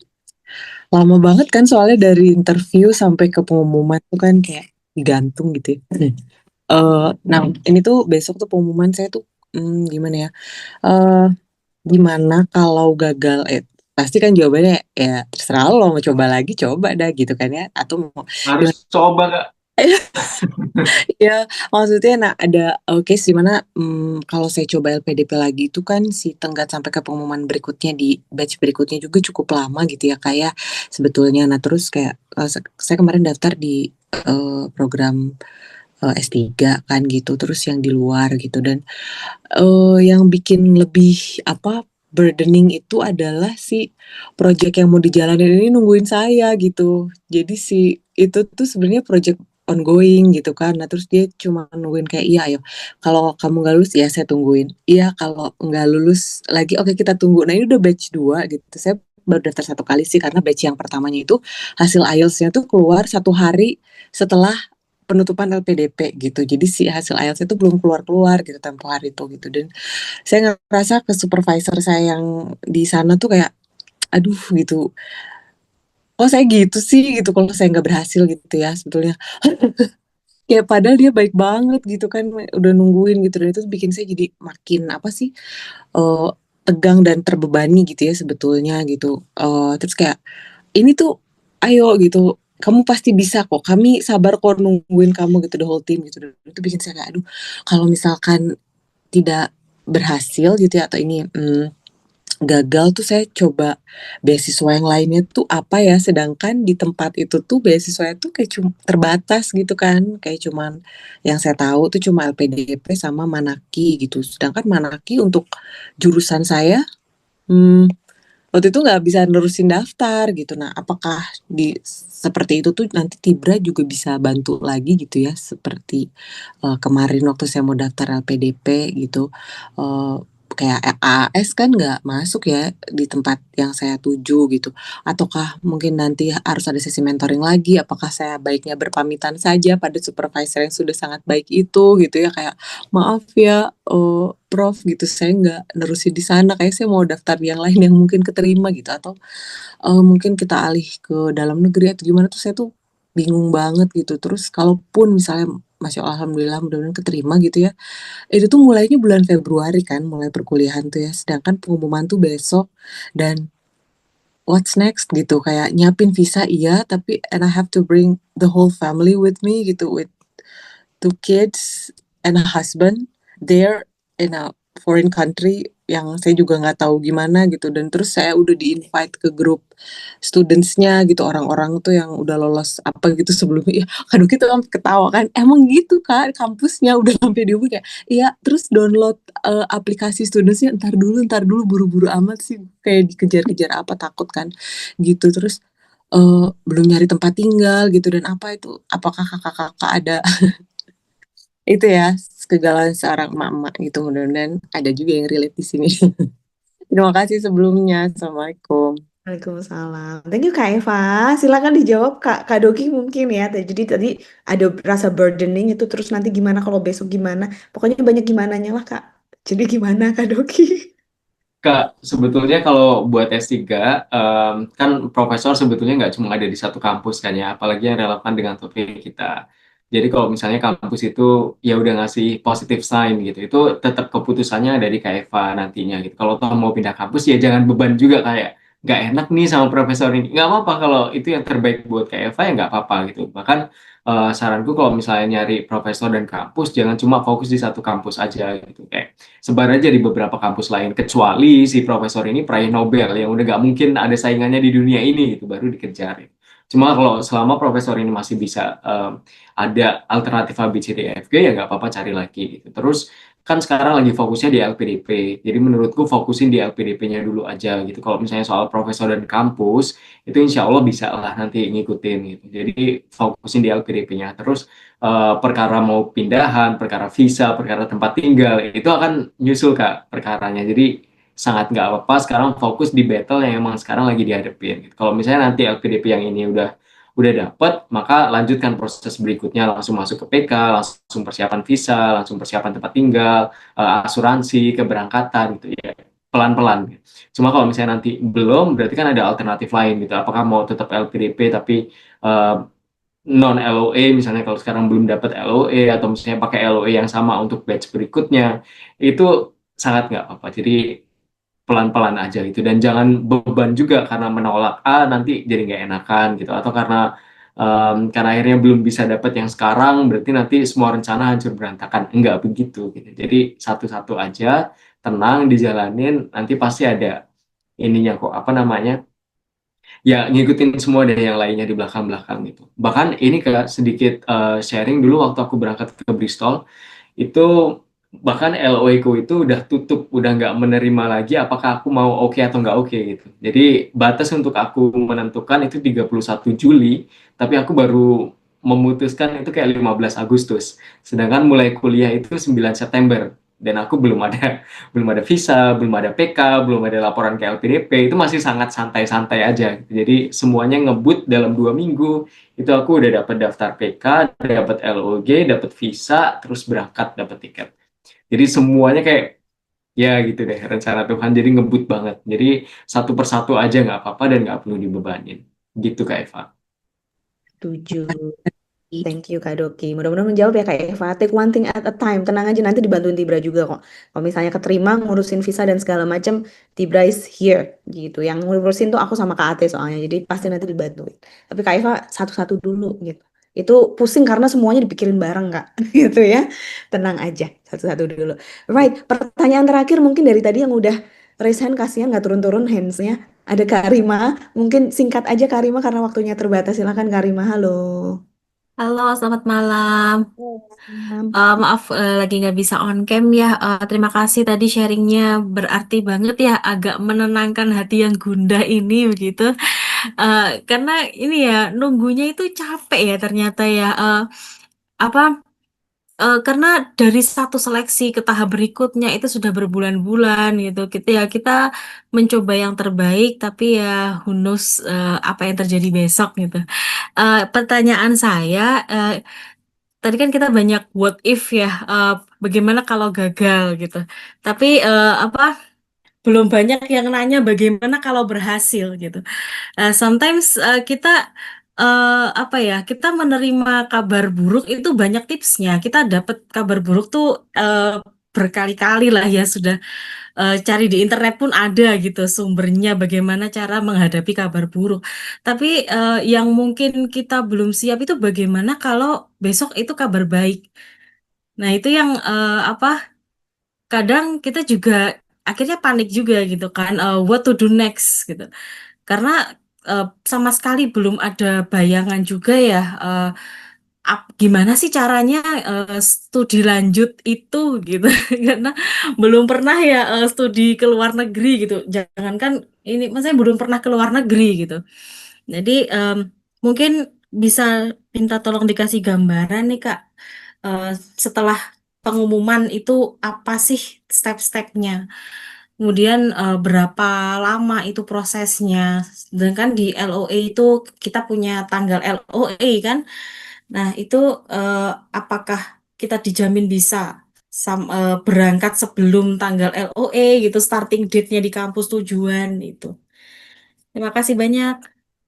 lama banget kan soalnya dari interview sampai ke pengumuman tuh kan kayak digantung gitu ya. Nah ini tuh besok tuh pengumuman saya tuh gimana ya? eh Gimana kalau gagal? Pasti kan jawabannya ya terserah lo mau coba lagi coba dah gitu kan ya, atau mau Harus coba Kak. ya, maksudnya nah ada case di mana kalau saya coba LPDP lagi itu kan si tenggat sampai ke pengumuman berikutnya di batch berikutnya juga cukup lama gitu ya kayak sebetulnya. Nah terus kayak saya kemarin daftar di program S3 kan gitu, terus yang di luar gitu, dan yang bikin lebih apa burdening itu adalah si project yang mau dijalanin ini nungguin saya gitu. Jadi si itu tuh sebenarnya project ongoing gitu kan. Nah terus dia cuma nungguin kayak iya ayo kalau kamu nggak lulus ya saya tungguin. Iya kalau nggak lulus lagi oke kita tunggu. Nah ini udah batch 2 gitu. Saya baru daftar 1 kali sih karena batch yang pertamanya itu hasil IELTS-nya tuh keluar 1 hari setelah penutupan LPDP gitu. Jadi si hasil IELTS itu belum keluar-keluar gitu tempo hari itu gitu. Dan saya ngerasa ke supervisor saya yang di sana tuh kayak aduh gitu, oh saya gitu sih gitu kalau saya nggak berhasil gitu ya sebetulnya. Ya padahal dia baik banget gitu kan udah nungguin gitu dan itu bikin saya jadi makin apa sih eh, tegang dan terbebani gitu ya sebetulnya gitu. Terus kayak ini tuh ayo gitu kamu pasti bisa kok kami sabar kok nungguin kamu gitu the whole team gitu dan itu bikin saya kayak aduh kalau misalkan tidak berhasil gitu ya atau ini gagal tuh saya coba beasiswa yang lainnya tuh apa ya sedangkan di tempat itu tuh beasiswa itu kayak cuma terbatas gitu kan kayak cuman yang saya tahu tuh cuma LPDP sama Manaki gitu sedangkan Manaki untuk jurusan saya hmm, waktu itu nggak bisa nerusin daftar gitu. Nah, apakah di seperti itu tuh nanti Tibra juga bisa bantu lagi gitu ya, seperti kemarin waktu saya mau daftar LPDP gitu, eh, kayak AAS kan nggak masuk ya di tempat yang saya tuju gitu. Ataukah mungkin nanti harus ada sesi mentoring lagi? Apakah saya baiknya berpamitan saja pada supervisor yang sudah sangat baik itu gitu ya kayak maaf ya, Prof gitu, saya nggak nerusin di sana, kayak saya mau daftar yang lain yang mungkin keterima gitu, atau mungkin kita alih ke dalam negeri atau gimana tuh saya tuh bingung banget gitu. Terus kalaupun misalnya Masya Allah, alhamdulillah mudah-mudahan keterima gitu ya. Itu tuh mulainya bulan Februari kan, mulai perkuliahan tuh ya. Sedangkan pengumuman tuh besok dan what's next gitu kayak nyiapin visa iya tapi and I have to bring the whole family with me gitu with two kids and a husband there in a foreign country yang saya juga nggak tahu gimana gitu dan terus saya udah di-invite ke grup studentsnya gitu orang-orang tuh yang udah lolos apa gitu sebelumnya ya kadang kita kan ketawa kan emang gitu kan kampusnya udah sampai di kayak iya terus download aplikasi studentsnya ntar dulu buru-buru amat sih kayak dikejar-kejar apa takut kan gitu terus belum nyari tempat tinggal gitu dan apa itu apakah kakak-kakak ada itu ya, kegalauan seorang emak-emak gitu, mudah-mudahan ada juga yang relate di sini. Terima kasih sebelumnya. Assalamualaikum. Waalaikumsalam. Thank you Kak Eva. Silakan dijawab Kak Doki mungkin ya. Jadi tadi ada rasa burdening itu terus nanti gimana kalau besok gimana. Pokoknya banyak gimananya lah Kak. Jadi gimana Kak Doki? Kak, sebetulnya kalau buat S3, kan profesor sebetulnya nggak cuma ada di satu kampus kan ya, apalagi yang relevan dengan topik kita. Jadi kalau misalnya kampus itu ya udah ngasih positive sign gitu, itu tetap keputusannya dari Kak Eva nantinya gitu. Kalau toh mau pindah kampus ya jangan beban juga kayak nggak enak nih sama profesor ini. Nggak apa-apa kalau itu yang terbaik buat Kak Eva ya nggak apa-apa gitu. Bahkan saranku kalau misalnya nyari profesor dan kampus jangan cuma fokus di satu kampus aja gitu. Kayak sebar aja di beberapa kampus lain kecuali si profesor ini peraih Nobel yang udah gak mungkin ada saingannya di dunia ini gitu baru dikejar. Cuma kalau selama profesor ini masih bisa ada alternatif A B C D E F G ya nggak apa-apa cari lagi gitu. Terus kan sekarang lagi fokusnya di LPDP. Jadi menurutku fokusin di LPDP-nya dulu aja gitu. Kalau misalnya soal profesor dan kampus itu insya Allah bisa lah nanti ngikutin gitu. Jadi fokusin di LPDP-nya. Terus perkara mau pindahan, perkara visa, perkara tempat tinggal, itu akan nyusul Kak perkaranya. Jadi sangat nggak apa-apa sekarang fokus di battle yang emang sekarang lagi dihadapin. Gitu. Kalau misalnya nanti LPDP yang ini udah dapat, maka lanjutkan proses berikutnya langsung masuk ke PK, langsung persiapan visa, langsung persiapan tempat tinggal, asuransi, keberangkatan gitu ya. Pelan-pelan. Gitu. Cuma kalau misalnya nanti belum, berarti kan ada alternatif lain gitu. Apakah mau tetap LPDP tapi non LOE misalnya kalau sekarang belum dapat LOE atau misalnya pakai LOE yang sama untuk batch berikutnya itu sangat nggak apa-apa jadi pelan-pelan aja gitu dan jangan beban juga karena menolak A nanti jadi nggak enakan gitu atau karena akhirnya belum bisa dapat yang sekarang berarti nanti semua rencana hancur berantakan enggak begitu gitu jadi satu-satu aja tenang dijalanin nanti pasti ada ininya kok apa namanya ya ngikutin semua dari yang lainnya di belakang-belakang gitu. Bahkan ini kayak sedikit sharing dulu waktu aku berangkat ke Bristol itu bahkan LOE ku itu udah tutup, udah nggak menerima lagi apakah aku mau oke atau nggak oke gitu. Jadi batas untuk aku menentukan itu 31 Juli, tapi aku baru memutuskan itu kayak 15 Agustus. Sedangkan mulai kuliah itu 9 September dan aku belum ada visa, belum ada PK, belum ada laporan ke LPDP, itu masih sangat santai-santai aja. Jadi semuanya ngebut dalam 2 minggu, itu aku udah dapat daftar PK, dapat LOG, dapat visa, terus berangkat, dapat tiket. Jadi semuanya kayak, ya gitu deh, rencana Tuhan, jadi ngebut banget. Jadi satu persatu aja nggak apa-apa dan nggak perlu dibebanin. Gitu Kak Eva. Setuju. Thank you Kak Doki. Mudah-mudahan menjawab ya Kak Eva. Take one thing at a time. Tenang aja nanti dibantuin Tibra juga kok. Kalau misalnya keterima ngurusin visa dan segala macam, Tibra is here gitu. Yang ngurusin tuh aku sama Kak Ate soalnya. Jadi pasti nanti dibantuin. Tapi Kak Eva satu-satu dulu gitu. Itu pusing karena semuanya dipikirin bareng Kak. Gitu ya. Tenang aja, satu-satu dulu. Right, pertanyaan terakhir mungkin dari tadi yang udah raise hand, kasihan nggak turun-turun handsnya. Ada Kak Rima. Mungkin singkat aja Kak Rima karena waktunya terbatas. Silakan Kak Rima. Halo. Halo, selamat malam. Malam. Maaf lagi nggak bisa on cam ya. Terima kasih tadi sharingnya berarti banget ya, agak menenangkan hati yang gundah ini begitu. Karena ini ya nunggunya itu capek ya ternyata ya. Apa? Karena dari satu seleksi ke tahap berikutnya itu sudah berbulan-bulan gitu. Kita mencoba yang terbaik, tapi ya who knows apa yang terjadi besok gitu. Pertanyaan saya. Tadi kan kita banyak what if ya, bagaimana kalau gagal gitu. Tapi apa belum banyak yang nanya bagaimana kalau berhasil gitu. Sometimes kita apa ya, kita menerima kabar buruk itu banyak tipsnya. Kita dapat kabar buruk tuh berkali-kali lah ya sudah cari di internet pun ada gitu sumbernya bagaimana cara menghadapi kabar buruk. Tapi yang mungkin kita belum siap itu bagaimana kalau besok itu kabar baik. Nah, itu yang apa? Kadang kita juga akhirnya panik juga gitu kan. What to do next gitu. Karena sama sekali belum ada bayangan juga ya. Gimana sih caranya studi lanjut itu gitu. Karena belum pernah ya studi ke luar negeri gitu. Jangankan ini, maksudnya belum pernah ke luar negeri gitu. Jadi mungkin bisa minta tolong dikasih gambaran nih Kak. Eh, Setelah pengumuman itu apa sih step-stepnya? Kemudian berapa lama itu prosesnya? Dan kan di LOA itu kita punya tanggal LOA kan? Nah, itu eh, apakah kita dijamin bisa berangkat sebelum tanggal LOA gitu, starting date-nya di kampus tujuan itu. Terima kasih banyak.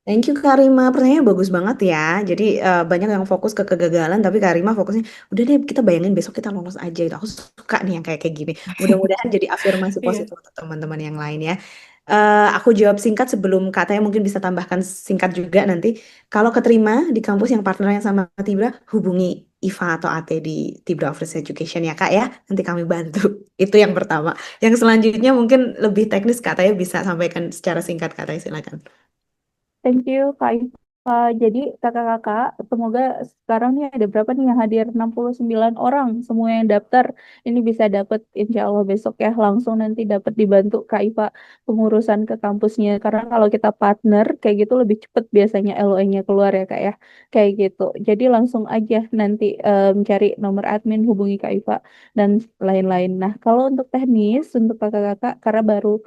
Thank you Karima, pertanyaannya bagus banget ya. Jadi banyak yang fokus ke kegagalan, tapi Karima fokusnya udah deh kita bayangin besok kita lolos aja gitu. Aku suka nih yang kayak kayak gini. Mudah-mudahan jadi afirmasi Iya. positif untuk teman-teman yang lain ya. Aku jawab singkat sebelum katanya mungkin bisa tambahkan singkat juga nanti. Kalau keterima di kampus yang partnernya sama Tibra, hubungi Iva atau Ate di Tibra Office Education ya Kak ya. Nanti kami bantu. Itu yang pertama. Yang selanjutnya mungkin lebih teknis katanya bisa sampaikan secara singkat katanya silakan. Thank you, Kak Iva. Jadi, kakak-kakak, semoga sekarang nih ada berapa nih yang hadir? 69 orang, semua yang daftar. Ini bisa dapat, insya Allah besok ya, langsung nanti dapat dibantu Kak Iva pengurusan ke kampusnya. Karena kalau kita partner, kayak gitu lebih cepet biasanya LOA-nya keluar ya, Kak ya. Kayak gitu. Jadi langsung aja nanti cari nomor admin, hubungi Kak Iva, dan lain-lain. Nah, kalau untuk teknis, untuk kakak-kakak, karena baru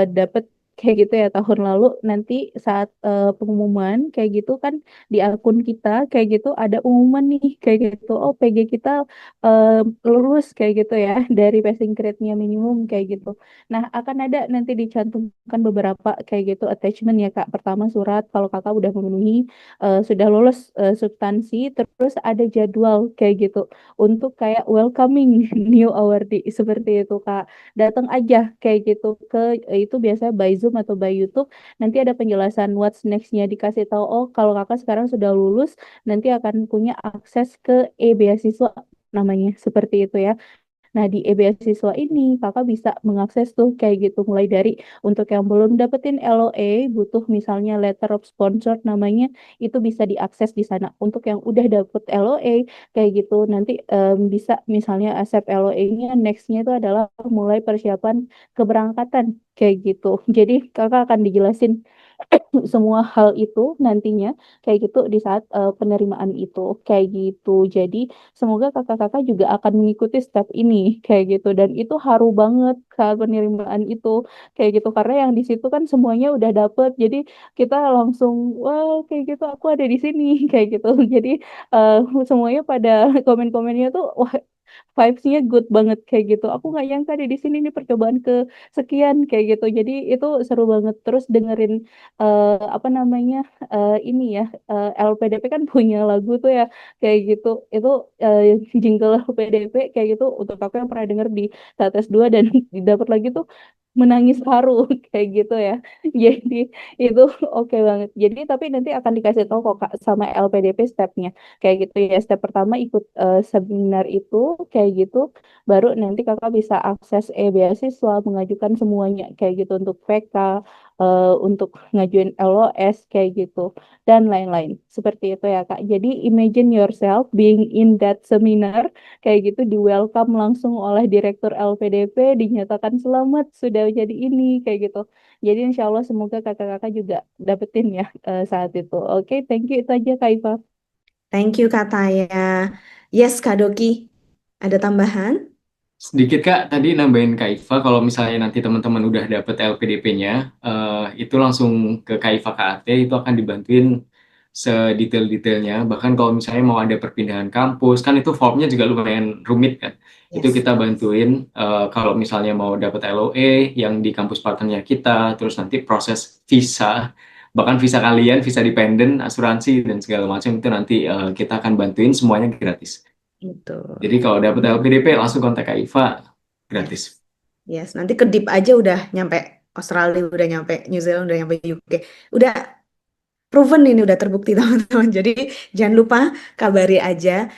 dapat kayak gitu ya tahun lalu nanti saat pengumuman kayak gitu kan di akun kita kayak gitu ada pengumuman nih kayak gitu oh PG kita eh, lulus kayak gitu ya dari passing grade-nya minimum kayak gitu. Nah akan ada nanti dicantumkan beberapa kayak gitu attachment ya Kak. Pertama surat kalau Kakak udah memenuhi sudah lulus substansi terus ada jadwal kayak gitu untuk kayak welcoming new awardee seperti itu Kak. Datang aja kayak gitu ke itu biasanya by Zoom atau by YouTube nanti ada penjelasan what's next-nya dikasih tahu oh kalau kakak sekarang sudah lulus nanti akan punya akses ke beasiswa namanya seperti itu ya. Nah, di e-beasiswa ini kakak bisa mengakses tuh kayak gitu mulai dari untuk yang belum dapetin LOA butuh misalnya letter of sponsor namanya itu bisa diakses di sana. Untuk yang udah dapet LOA kayak gitu nanti bisa misalnya accept LOA-nya next-nya itu adalah mulai persiapan keberangkatan kayak gitu. Jadi kakak akan dijelasin semua hal itu nantinya kayak gitu di saat penerimaan itu kayak gitu. Jadi semoga kakak-kakak juga akan mengikuti step ini kayak gitu dan itu haru banget saat penerimaan itu kayak gitu karena yang di situ kan semuanya udah dapet. Jadi kita langsung wah kayak gitu aku ada di sini kayak gitu. Jadi eh, semuanya pada komen-komennya tuh wah vibes-nya good banget kayak gitu. Aku nggak nyangka deh di sini nih percobaan ke sekian kayak gitu. Jadi itu seru banget. Terus dengerin apa namanya ini ya LPDP kan punya lagu tuh ya kayak gitu. Itu jingle LPDP kayak gitu untuk aku yang pernah denger di Tates 2 dan didapat lagi tuh menangis haru kayak gitu ya. Jadi itu oke banget. Jadi tapi nanti akan dikasih tahu kok Kak sama LPDP stepnya kayak gitu ya. Step pertama ikut seminar itu kayak gitu, baru nanti kakak bisa akses beasiswa, mengajukan semuanya kayak gitu untuk VK, untuk ngajuin LOS kayak gitu dan lain-lain seperti itu ya kak. Jadi imagine yourself being in that seminar kayak gitu, di welcome langsung oleh direktur LPDP, dinyatakan selamat sudah jadi ini kayak gitu. Jadi insya Allah semoga kakak-kakak juga dapetin ya saat itu. Oke, thank you, itu aja Kak Iva. Thank you Kak Taya. Yes Kak Doki, ada tambahan? Sedikit Kak, tadi nambahin Kak Iva, kalau misalnya nanti teman-teman udah dapet LPDP-nya, itu langsung ke Kak Iva KAT, itu akan dibantuin sedetail-detailnya. Bahkan kalau misalnya mau ada perpindahan kampus, kan itu formnya juga lumayan rumit kan. Itu Yes. kita bantuin, kalau misalnya mau dapet LOE yang di kampus partnernya kita, terus nanti proses visa, bahkan visa kalian, visa dependent, asuransi, dan segala macam itu nanti kita akan bantuin semuanya gratis. Itu. Jadi kalau dapet LPDP langsung kontak Kak Iva, Yes. gratis. Yes, nanti kedip aja udah nyampe Australia, udah nyampe New Zealand, udah nyampe UK. Udah proven ini, udah terbukti teman-teman. Jadi jangan lupa kabari aja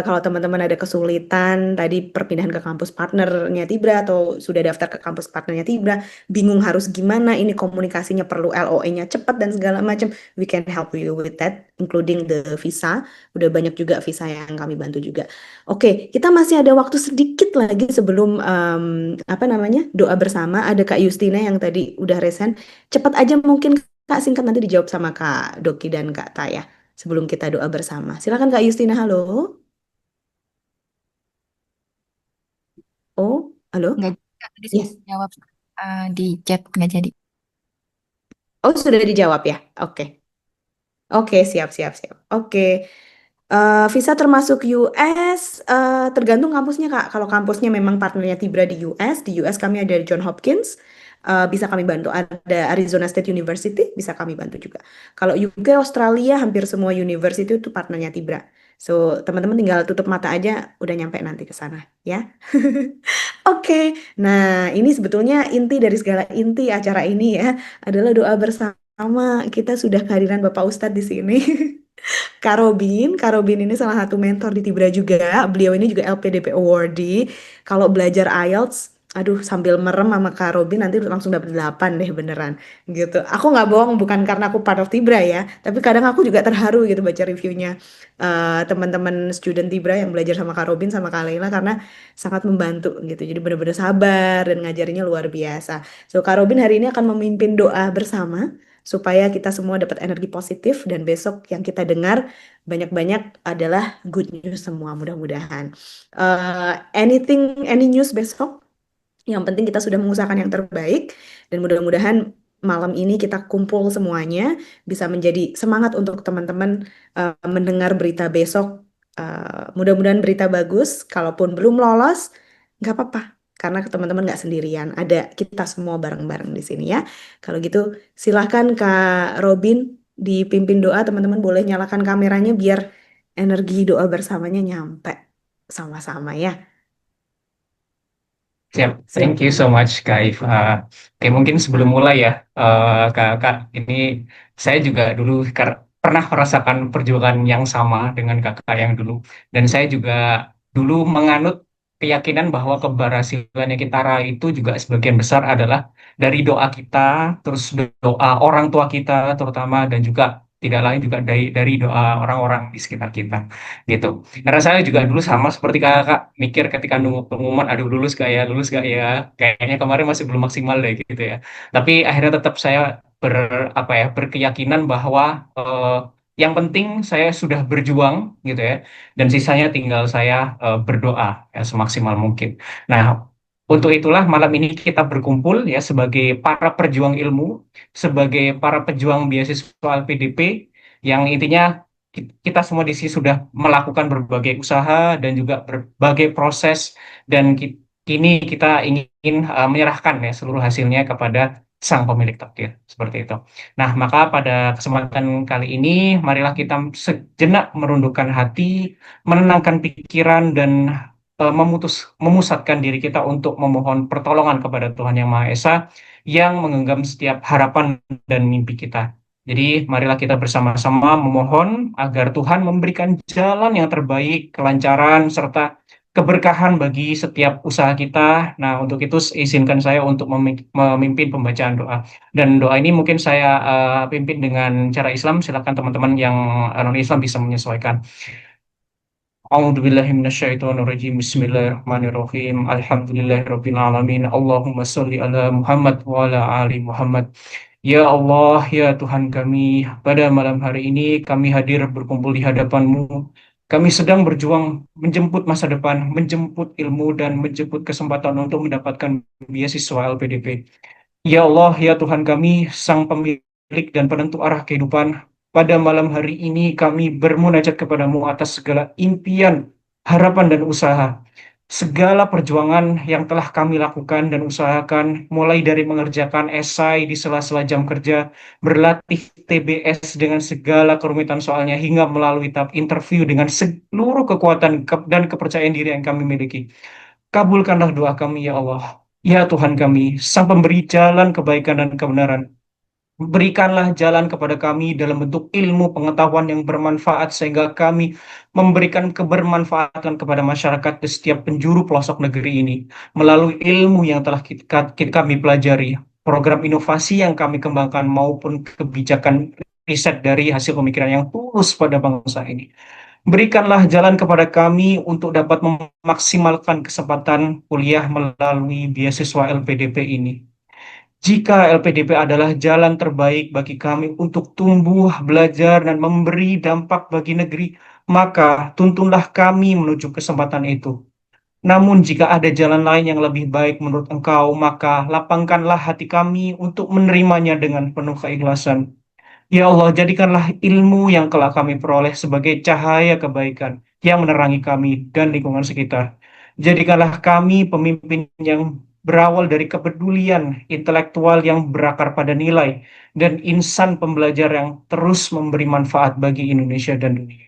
kalau teman-teman ada kesulitan tadi perpindahan ke kampus partnernya Tibra atau sudah daftar ke kampus partnernya Tibra, bingung harus gimana, ini komunikasinya perlu LOE-nya cepat dan segala macam. We can help you with that, including the visa. Udah banyak juga visa yang kami bantu juga. Oke, kita masih ada waktu sedikit lagi sebelum apa namanya doa bersama. Ada Kak Justina yang tadi udah resen. Cepat aja mungkin Kak, singkat nanti dijawab sama Kak Doki dan Kak Taya sebelum kita doa bersama. Silakan Kak Justina, halo. Oh, halo. Nggak, tadi sudah Yes. jawab di chat nggak jadi. Oh, sudah dijawab ya? Oke. Oke, siap, siap, siap. Oke. Visa termasuk US, tergantung kampusnya Kak. Kalau kampusnya memang partnernya Tibra di US kami ada John Hopkins, bisa kami bantu. Ada Arizona State University, bisa kami bantu juga. Kalau UK, Australia, hampir semua university itu partnernya Tibra. So, teman-teman tinggal tutup mata aja, udah nyampe nanti ke sana, ya. Oke, nah ini sebetulnya inti dari segala inti acara ini ya, adalah doa bersama. Kita sudah kehadiran Bapak Ustadz di sini. Kak Robin ini salah satu mentor di Tibra juga. Beliau ini juga LPDP awardee. Kalau belajar IELTS, aduh sambil merem sama Kak Robin nanti langsung dapat 8 deh beneran gitu. Aku nggak bohong, bukan karena aku part of Tibra ya, tapi kadang aku juga terharu gitu baca reviewnya teman-teman student Tibra yang belajar sama Kak Robin sama Kak Leila karena sangat membantu gitu. Jadi bener-bener sabar dan ngajarinya luar biasa. So Kak Robin hari ini akan memimpin doa bersama supaya kita semua dapat energi positif dan besok yang kita dengar banyak-banyak adalah good news semua mudah-mudahan. Any news besok? Yang penting kita sudah mengusahakan yang terbaik dan mudah-mudahan malam ini kita kumpul semuanya bisa menjadi semangat untuk teman-teman mendengar berita besok. Mudah-mudahan berita bagus. Kalaupun belum lolos, nggak apa-apa. Karena teman-teman nggak sendirian. Ada kita semua bareng-bareng di sini ya. Kalau gitu silahkan Kak Robin dipimpin doa. Teman-teman boleh nyalakan kameranya biar energi doa bersamanya nyampe sama-sama ya. Siap, thank you so much Kak Iva. Oke, mungkin sebelum mulai ya, Kak, ini saya juga dulu pernah merasakan perjuangan yang sama dengan kakak yang dulu. Dan saya juga dulu menganut keyakinan bahwa keberhasilan yang kita raih itu juga sebagian besar adalah dari doa kita, terus doa orang tua kita terutama, dan juga tidak lain juga dari doa orang-orang di sekitar kita gitu. Karena saya juga dulu sama seperti kakak mikir ketika nunggu pengumuman, aduh lulus gak ya, kayaknya kemarin masih belum maksimal deh gitu ya. Tapi akhirnya tetap saya berkeyakinan bahwa yang penting saya sudah berjuang gitu ya, dan sisanya tinggal saya berdoa ya semaksimal mungkin. Nah, untuk itulah malam ini kita berkumpul ya sebagai para perjuang ilmu, sebagai para pejuang beasiswa LPDP yang intinya kita semua di sini sudah melakukan berbagai usaha dan juga berbagai proses dan kini kita ingin menyerahkan ya seluruh hasilnya kepada sang pemilik takdir seperti itu. Nah, maka pada kesempatan kali ini marilah kita sejenak merundukkan hati, menenangkan pikiran dan memusatkan diri kita untuk memohon pertolongan kepada Tuhan Yang Maha Esa yang menggenggam setiap harapan dan mimpi kita. Jadi, marilah kita bersama-sama memohon agar Tuhan memberikan jalan yang terbaik, kelancaran, serta keberkahan bagi setiap usaha kita. Nah, untuk itu izinkan saya untuk memimpin pembacaan doa. Dan doa ini mungkin saya pimpin dengan cara Islam. Silakan teman-teman yang non-Islam bisa menyesuaikan. A'udzubillahi minasyaitonirrajim. Bismillahirrahmanirrahim. Alhamdulillahirabbil alamin. Allahumma sholli ala Muhammad wa ala ali Muhammad. Ya Allah, ya Tuhan kami, pada malam hari ini kami hadir berkumpul di hadapan-Mu. Kami sedang berjuang menjemput masa depan, menjemput ilmu dan menjemput kesempatan untuk mendapatkan beasiswa LPDP. Ya Allah, ya Tuhan kami, Sang Pemilik dan Penentu arah kehidupan, pada malam hari ini kami bermunajat kepadamu atas segala impian, harapan dan usaha. Segala perjuangan yang telah kami lakukan dan usahakan, mulai dari mengerjakan esai di sela-sela jam kerja, berlatih TBS dengan segala kerumitan soalnya, hingga melalui tahap interview dengan seluruh kekuatan dan kepercayaan diri yang kami miliki. Kabulkanlah doa kami, ya Allah. Ya Tuhan kami, Sang Pemberi jalan kebaikan dan kebenaran. Berikanlah jalan kepada kami dalam bentuk ilmu pengetahuan yang bermanfaat sehingga kami memberikan kebermanfaatan kepada masyarakat di setiap penjuru pelosok negeri ini melalui ilmu yang telah kami pelajari, program inovasi yang kami kembangkan maupun kebijakan riset dari hasil pemikiran yang tulus pada bangsa ini. Berikanlah jalan kepada kami untuk dapat memaksimalkan kesempatan kuliah melalui beasiswa LPDP ini. Jika LPDP adalah jalan terbaik bagi kami untuk tumbuh, belajar, dan memberi dampak bagi negeri, maka tuntunlah kami menuju kesempatan itu. Namun jika ada jalan lain yang lebih baik menurut Engkau, maka lapangkanlah hati kami untuk menerimanya dengan penuh keikhlasan. Ya Allah, jadikanlah ilmu yang telah kami peroleh sebagai cahaya kebaikan yang menerangi kami dan lingkungan sekitar. Jadikanlah kami pemimpin yang berawal dari kepedulian intelektual yang berakar pada nilai dan insan pembelajar yang terus memberi manfaat bagi Indonesia dan dunia.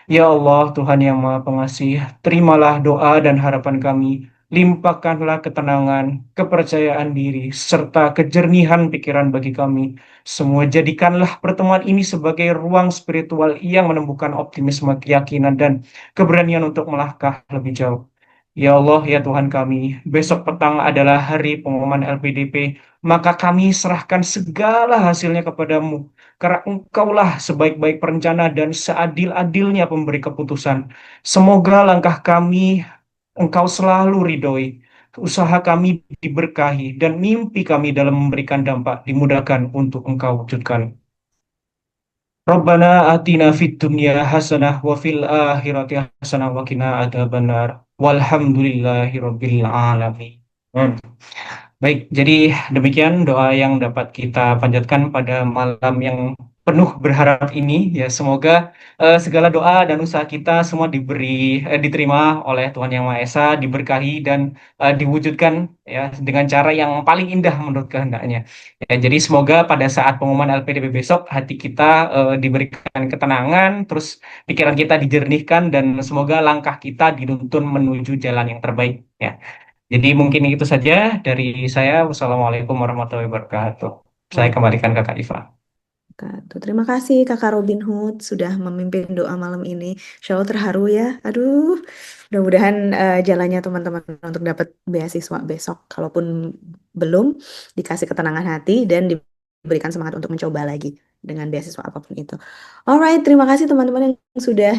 Ya Allah, Tuhan yang Maha Pengasih, terimalah doa dan harapan kami. Limpahkanlah ketenangan, kepercayaan diri, serta kejernihan pikiran bagi kami. Semua jadikanlah pertemuan ini sebagai ruang spiritual yang menumbuhkan optimisme, keyakinan, dan keberanian untuk melangkah lebih jauh. Ya Allah, ya Tuhan kami, besok petang adalah hari pengumuman LPDP, maka kami serahkan segala hasilnya kepadamu, karena Engkaulah sebaik-baik perencana dan seadil-adilnya pemberi keputusan. Semoga langkah kami Engkau selalu ridhoi, usaha kami diberkahi, dan mimpi kami dalam memberikan dampak dimudahkan untuk Engkau wujudkan. Rabbana atina fid dunya hasanah wa fil akhirati hasanah wa qina adzabannar. Walhamdulillahi rabbil alamin. Baik, jadi demikian doa yang dapat kita panjatkan pada malam yang penuh berharap ini. Ya, semoga segala doa dan usaha kita semua diterima oleh Tuhan Yang Maha Esa, diberkahi dan diwujudkan ya dengan cara yang paling indah menurut kehendaknya. Ya, jadi semoga pada saat pengumuman LPDP besok hati kita diberikan ketenangan, terus pikiran kita dijernihkan dan semoga langkah kita dinuntun menuju jalan yang terbaik. Ya. Jadi mungkin itu saja dari saya. Wassalamualaikum warahmatullahi wabarakatuh. Saya kembalikan ke Kak Iva. Terima kasih Kakak Robin Hood sudah memimpin doa malam ini. Insya Allah terharu ya. Aduh, mudah-mudahan jalannya teman-teman untuk dapat beasiswa besok. Kalaupun belum, dikasih ketenangan hati dan diberikan semangat untuk mencoba lagi dengan beasiswa apapun itu. Alright, terima kasih teman-teman yang sudah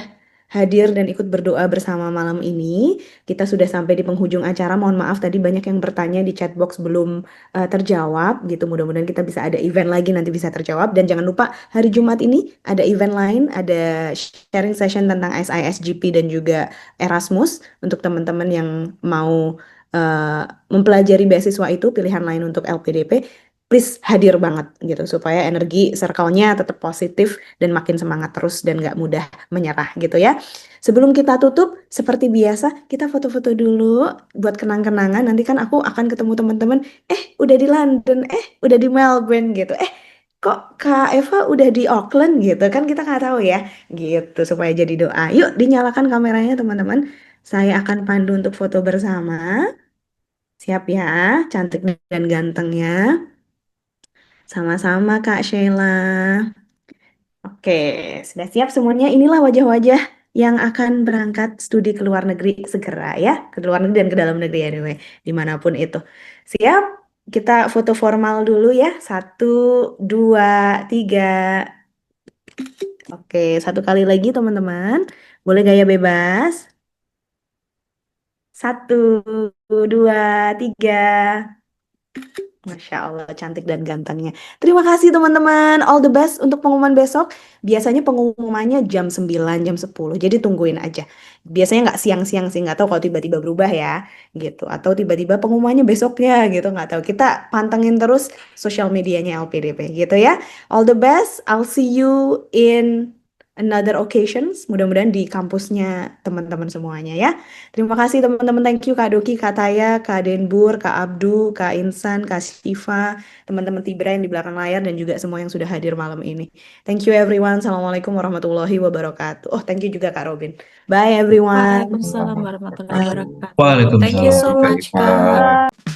hadir dan ikut berdoa bersama malam ini. Kita sudah sampai di penghujung acara. Mohon maaf tadi banyak yang bertanya di chat box belum terjawab gitu. Mudah-mudahan kita bisa ada event lagi nanti bisa terjawab. Dan jangan lupa hari Jumat ini ada event lain, ada sharing session tentang SISGP dan juga Erasmus untuk teman-teman yang mau mempelajari beasiswa itu, pilihan lain untuk LPDP. please hadir banget gitu supaya energi circle-nya tetap positif dan makin semangat terus dan nggak mudah menyerah gitu ya. Sebelum kita tutup, seperti biasa kita foto-foto dulu buat kenang-kenangan. Nanti kan aku akan ketemu teman-teman, udah di London, udah di Melbourne gitu. Kok Kak Eva udah di Auckland gitu kan kita nggak tahu ya gitu supaya jadi doa. Yuk dinyalakan kameranya teman-teman. Saya akan pandu untuk foto bersama. Siap ya, cantik dan gantengnya. Sama-sama Kak Sheila. Oke, sudah siap semuanya. Inilah wajah-wajah yang akan berangkat studi ke luar negeri segera ya. Ke luar negeri dan ke dalam negeri anyway, dimanapun itu. Siap? Kita foto formal dulu ya. 1, 2, 3. Oke, satu kali lagi teman-teman. Boleh gaya bebas. 1, 2, 3. Masya Allah, cantik dan gantengnya. Terima kasih teman-teman. All the best untuk pengumuman besok. Biasanya pengumumannya jam 9, jam 10. Jadi tungguin aja. Biasanya nggak siang-siang sih. Nggak tahu kalau tiba-tiba berubah ya. Gitu. Atau tiba-tiba pengumumannya besoknya gitu. Nggak tahu. Kita pantengin terus sosial medianya LPDP gitu ya. All the best. I'll see you in another occasions. Mudah-mudahan di kampusnya teman-teman semuanya ya. Terima kasih teman-teman, thank you Kak Doki, Kak Taya, Kak Denbur, Kak Abdu, Kak Insan, Kak Siva, teman-teman Tibra yang di belakang layar dan juga semua yang sudah hadir malam ini. Thank you everyone. Assalamualaikum warahmatullahi wabarakatuh. Oh, thank you juga Kak Robin. Bye everyone. Waalaikumsalam warahmatullahi wabarakatuh. Thank you Waalaikumsalam so Kak much, Iva. Kak.